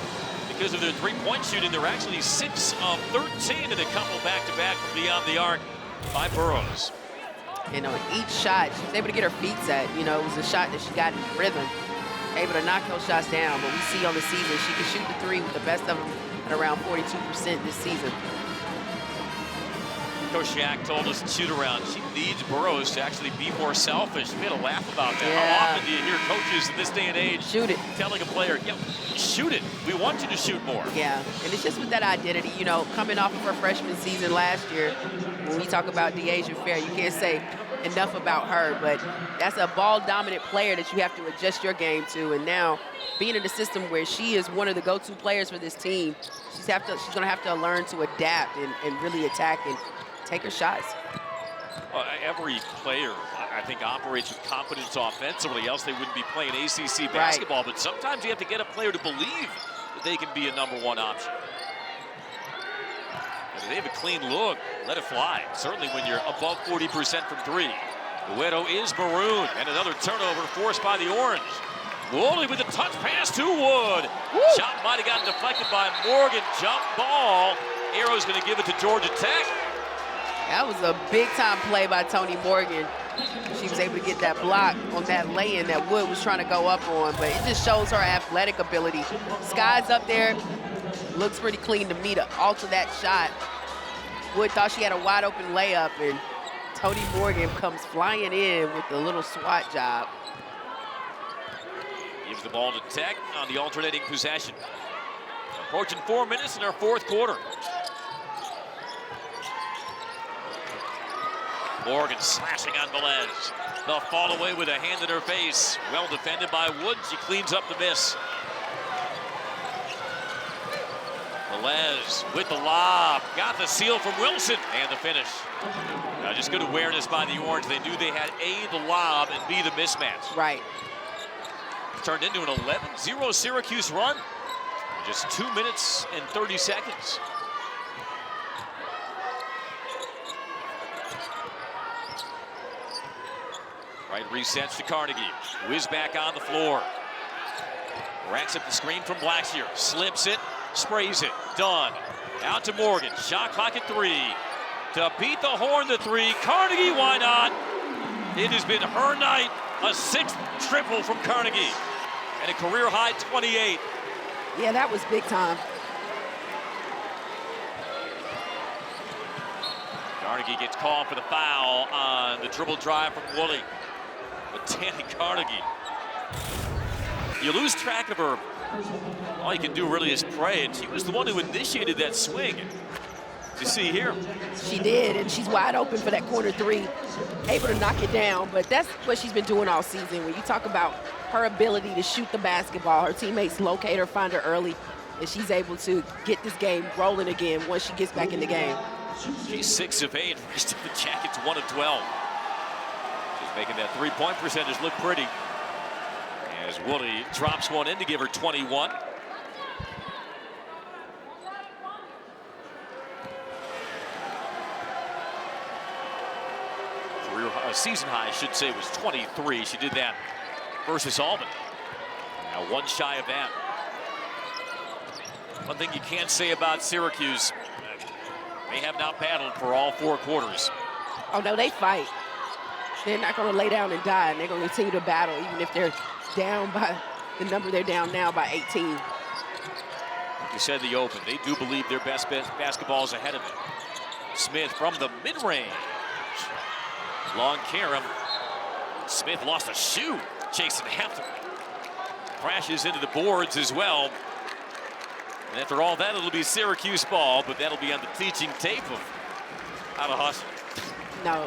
S1: because of their three-point shooting. They're actually 6 of 13 and a couple back-to-back from beyond the arc by Burrows.
S2: You know, each shot, she was able to get her feet set. You know, it was a shot that she got in rhythm, able to knock those shots down. But we see on the season, she can shoot the 3 with the best of them at around 42% this season.
S1: Coach Shack told us in shoot-around, she needs Burroughs to actually be more selfish. We had a laugh about that.
S2: Yeah.
S1: How often do you hear coaches in this day and age
S2: Shoot it.
S1: telling a player, yeah, shoot it. We want you to shoot more.
S2: Yeah, and it's just with that identity, you know, coming off of her freshman season last year, when we talk about DeAsia Fair, you can't say enough about her, but that's a ball-dominant player that you have to adjust your game to, and now being in a system where she is one of the go-to players for this team, she's going to have to learn to adapt and really attack and take her shots.
S1: Well, every player, I think, operates with confidence offensively, else they wouldn't be playing ACC basketball. Right. But sometimes you have to get a player to believe that they can be a #1 option. If they have a clean look, let it fly. Certainly when you're above 40% from three. Nueto is marooned, and another turnover forced by the Orange. Woolley with a touch pass to Wood. Woo! Shot might have gotten deflected by Morgan. Jump ball. Arrow's going to give it to Georgia Tech.
S2: That was a big-time play by Tonie Morgan. She was able to get that block on that lay-in that Wood was trying to go up on, but it just shows her athletic ability. Sky's up there, looks pretty clean to me to alter that shot. Wood thought she had a wide-open layup, and Tonie Morgan comes flying in with a little SWAT job.
S1: Gives the ball to Tech on the alternating possession. Approaching 4 minutes in our fourth quarter. Morgan slashing on Velez. They'll fall away with a hand in her face. Well defended by Wood. She cleans up the miss. Velez with the lob. Got the seal from Wilson. And the finish. Just good awareness by the Orange. They knew they had A, the lob, and B, the mismatch.
S2: Right.
S1: Turned into an 11-0 Syracuse run. Just 2 minutes and 30 seconds. Right resets to Carnegie, who is back on the floor. Racks up the screen from Blackshear, slips it, sprays it, done. Out to Morgan, shot clock at 3. To beat the horn to 3, Carnegie, why not? It has been her night, a 6th triple from Carnegie, and a career high 28.
S2: Yeah, that was big time.
S1: Carnegie gets called for the foul on the dribble drive from Woolley. But Dani Carnegie, you lose track of her. All you can do really is pray, and she was the one who initiated that swing. You see here.
S2: She did, and she's wide open for that corner 3, able to knock it down. But that's what she's been doing all season. When you talk about her ability to shoot the basketball, her teammates locate her, find her early, and she's able to get this game rolling again once she gets back in the game.
S1: She's 6 of 8, rest of the Jackets 1 of 12. She's making that 3-point percentage look pretty. As Woolley drops one in to give her 21. Career season high, I should say, was 23. She did that versus Albany. Now one shy of that. One thing you can't say about Syracuse, they have not paddled for all 4 quarters.
S2: Oh, no, they fight. They're not going to lay down and die, and they're going to continue to battle, even if they're down by the number they're down now by 18.
S1: You said the open. They do believe their best basketball is ahead of them. Smith from the mid-range. Long carom. Smith lost a shoe chasing after him. Crashes into the boards as well. And after all that, it'll be Syracuse ball, but that'll be on the teaching tape of how to hustle.
S2: No,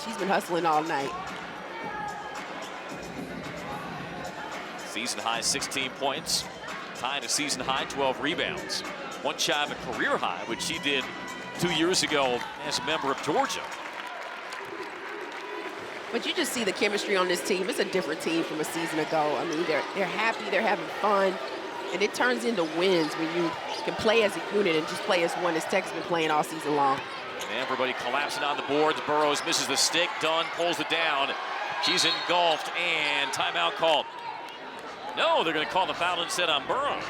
S2: she's been hustling all night.
S1: Season high 16 points, tied a season high 12 rebounds. One shy of a career high, which she did 2 years ago as a member of Georgia.
S2: But you just see the chemistry on this team. It's a different team from a season ago. I mean, they're happy, they're having fun, and it turns into wins when you can play as a unit and just play as one, as Tech's been playing all season long.
S1: And everybody collapsing on the boards. Burroughs misses the stick. Dunn pulls it down. She's engulfed, and timeout called. No, they're going to call the foul instead on Burroughs.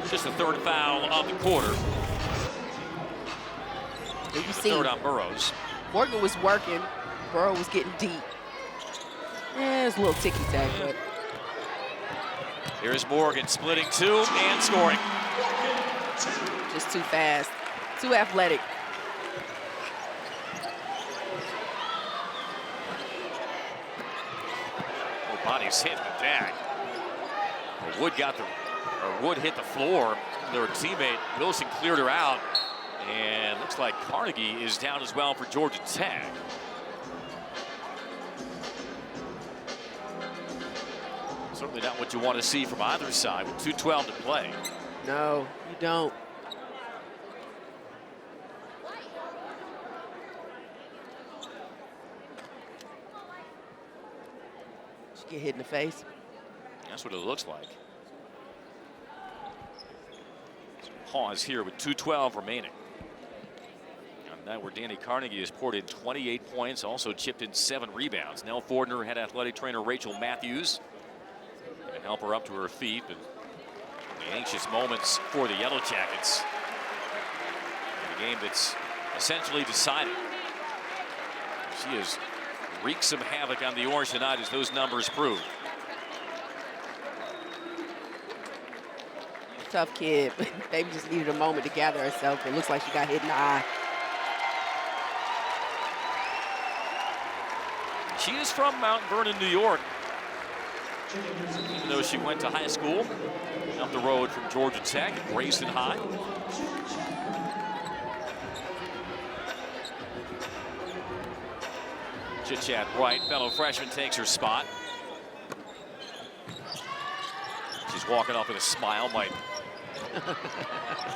S1: Just the 3rd foul of the quarter.
S2: You
S1: the
S2: see,
S1: 3rd on Burroughs.
S2: Morgan was working. Burroughs was getting deep. It's a little ticky-tack, but.
S1: Here's Morgan splitting 2 and scoring.
S2: Just too fast, too athletic.
S1: Oh, body's hitting the deck. Wood hit the floor. Their teammate Wilson cleared her out, and looks like Carnegie is down as well for Georgia Tech. Certainly not what you want to see from either side with 2:12 to play.
S2: No, you don't. She get hit in the face.
S1: That's what it looks like. Pause here with 2:12 remaining. And that where Dani Carnegie has poured in 28 points, also chipped in 7 rebounds. Nell Fordner had athletic trainer Rachel Matthews and help her up to her feet. But the anxious moments for the Yellow Jackets. In a game that's essentially decided. She has wreaked some havoc on the Orange tonight, as those numbers prove.
S2: Tough kid, but maybe just needed a moment to gather herself. It looks like she got hit in the eye.
S1: She is from Mount Vernon, New York, even though she went to high school up the road from Georgia Tech at Grayson High. Chit-chat right, fellow freshman takes her spot. She's walking off with a smile, might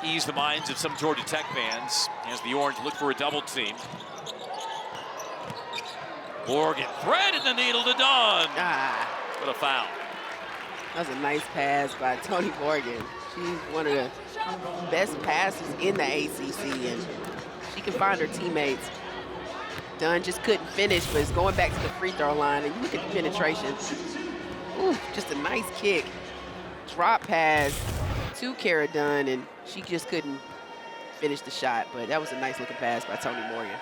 S1: ease the minds of some Georgia Tech fans as the Orange look for a double team. Morgan threaded the needle to Dunn. What a foul.
S2: That was a nice pass by Tonie Morgan. She's one of the best passers in the ACC, and she can find her teammates. Dunn just couldn't finish, but it's going back to the free throw line, and you look at the penetration. Ooh, just a nice kick. Drop pass to Kara Dunn, and she just couldn't finish the shot, but that was a nice looking pass by Tonie Morgan.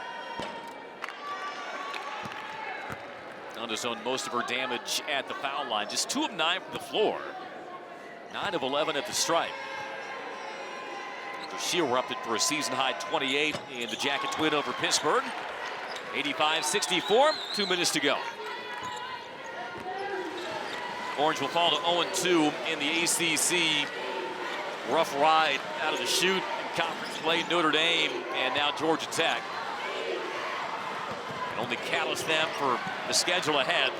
S1: Dunn has done most of her damage at the foul line. Just 2 of 9 from the floor. 9 of 11 at the stripe. She erupted for a season-high 28 in the Jackets win over Pittsburgh. 85-64, 2 minutes to go. Orange will fall to 0-2 in the ACC. Rough ride out of the chute in conference play. Notre Dame and now Georgia Tech. And only callous them for the schedule ahead.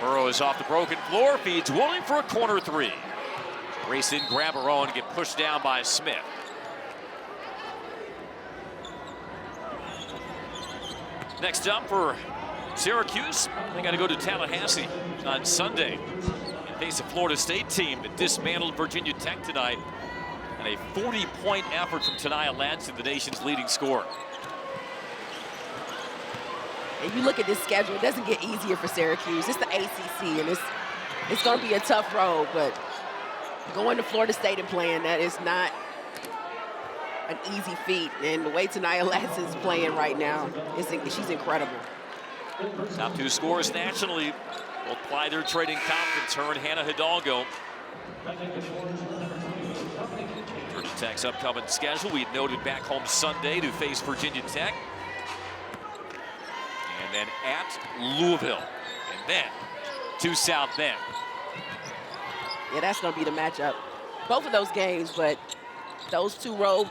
S1: Burrow is off the broken floor, feeds Woolley for a corner 3. Race in, grab her own, get pushed down by Smith. Next up for Syracuse, they got to go to Tallahassee on Sunday and face a Florida State team that dismantled Virginia Tech tonight, and a 40-point effort from Tania Lansing, the nation's leading scorer.
S2: And you look at this schedule, it doesn't get easier for Syracuse. It's the ACC, and it's going to be a tough road, but going to Florida State and playing, that is not an easy feat. And the way Tania Lansing is playing right now, she's incredible.
S1: Top 2 scorers nationally will apply their trading conference. Her and Hannah Hidalgo. Georgia Tech's upcoming schedule, we noted back home Sunday to face Virginia Tech. And then at Louisville. And then to South Bend.
S2: Yeah, that's going to be the matchup. Both of those games, but those 2 road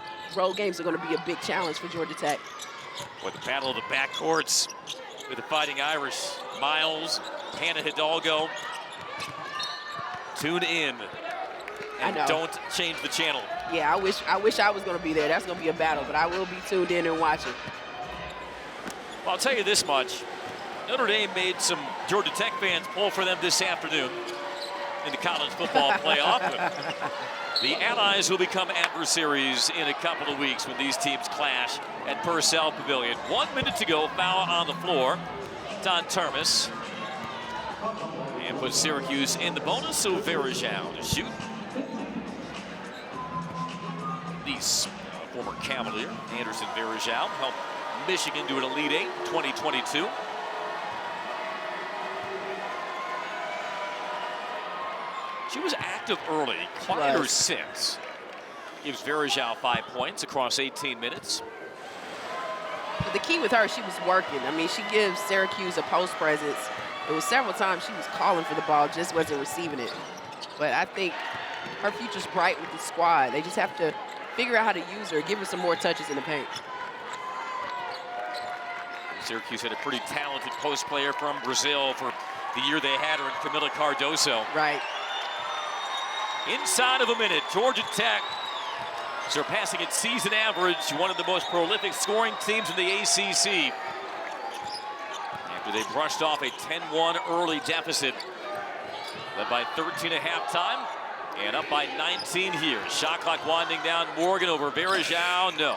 S2: games are going to be a big challenge for Georgia Tech.
S1: With the battle of the backcourts with the Fighting Irish, Miles, Hannah Hidalgo. Tune in and don't change the channel.
S2: Yeah, I wish I was going to be there. That's going to be a battle, but I will be tuned in and watching.
S1: Well, I'll tell you this much. Notre Dame made some Georgia Tech fans pull for them this afternoon in the college football playoff. The Allies will become adversaries in a couple of weeks when these teams clash at Purcell Pavilion. 1 minute to go, foul on the floor. Don Termes. And put Syracuse in the bonus, so Verajao to shoot. These former Cavalier, Anderson Verajao, helped Michigan to an Elite Eight 2022. She was active early, quieter since. Gives Verjao 5 points across 18 minutes.
S2: But the key with her, she was working. I mean, she gives Syracuse a post presence. It was several times she was calling for the ball, just wasn't receiving it. But I think her future's bright with the squad. They just have to figure out how to use her, give her some more touches in the paint.
S1: Syracuse had a pretty talented post player from Brazil for the year they had her in Camila Cardoso.
S2: Right.
S1: Inside of a minute, Georgia Tech surpassing its season average, one of the most prolific scoring teams in the ACC. After they brushed off a 10-1 early deficit, led by 13 at halftime, and up by 19 here. Shot clock winding down. Morgan over Verjao, no.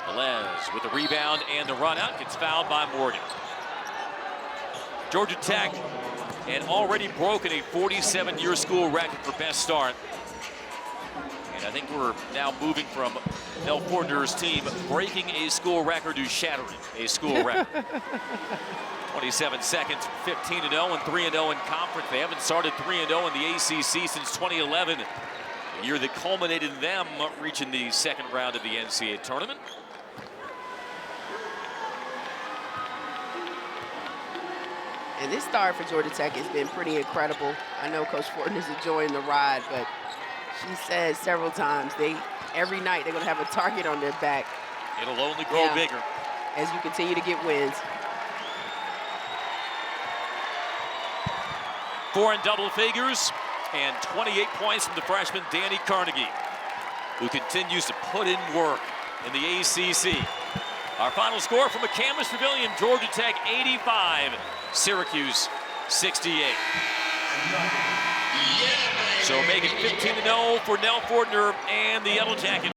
S1: Velez with the rebound and the run out, gets fouled by Morgan. Georgia Tech had already broken a 47-year school record for best start. And I think we're now moving from Mel Fortner's team breaking a school record to shattering a school record. 27 seconds, 15-0 and 3-0 in conference. They haven't started 3-0 in the ACC since 2011, a year that culminated in them reaching the second round of the NCAA tournament.
S2: And this start for Georgia Tech has been pretty incredible. I know Coach Fortner's enjoying the ride, but she said several times every night they're going to have a target on their back.
S1: It'll only grow bigger
S2: as you continue to get wins.
S1: 4 in double figures and 28 points from the freshman Dani Carnegie, who continues to put in work in the ACC. Our final score from McCandless Pavilion: Georgia Tech 85, Syracuse 68. So make it 15-0 for Nell Fortner and the Yellow Jackets.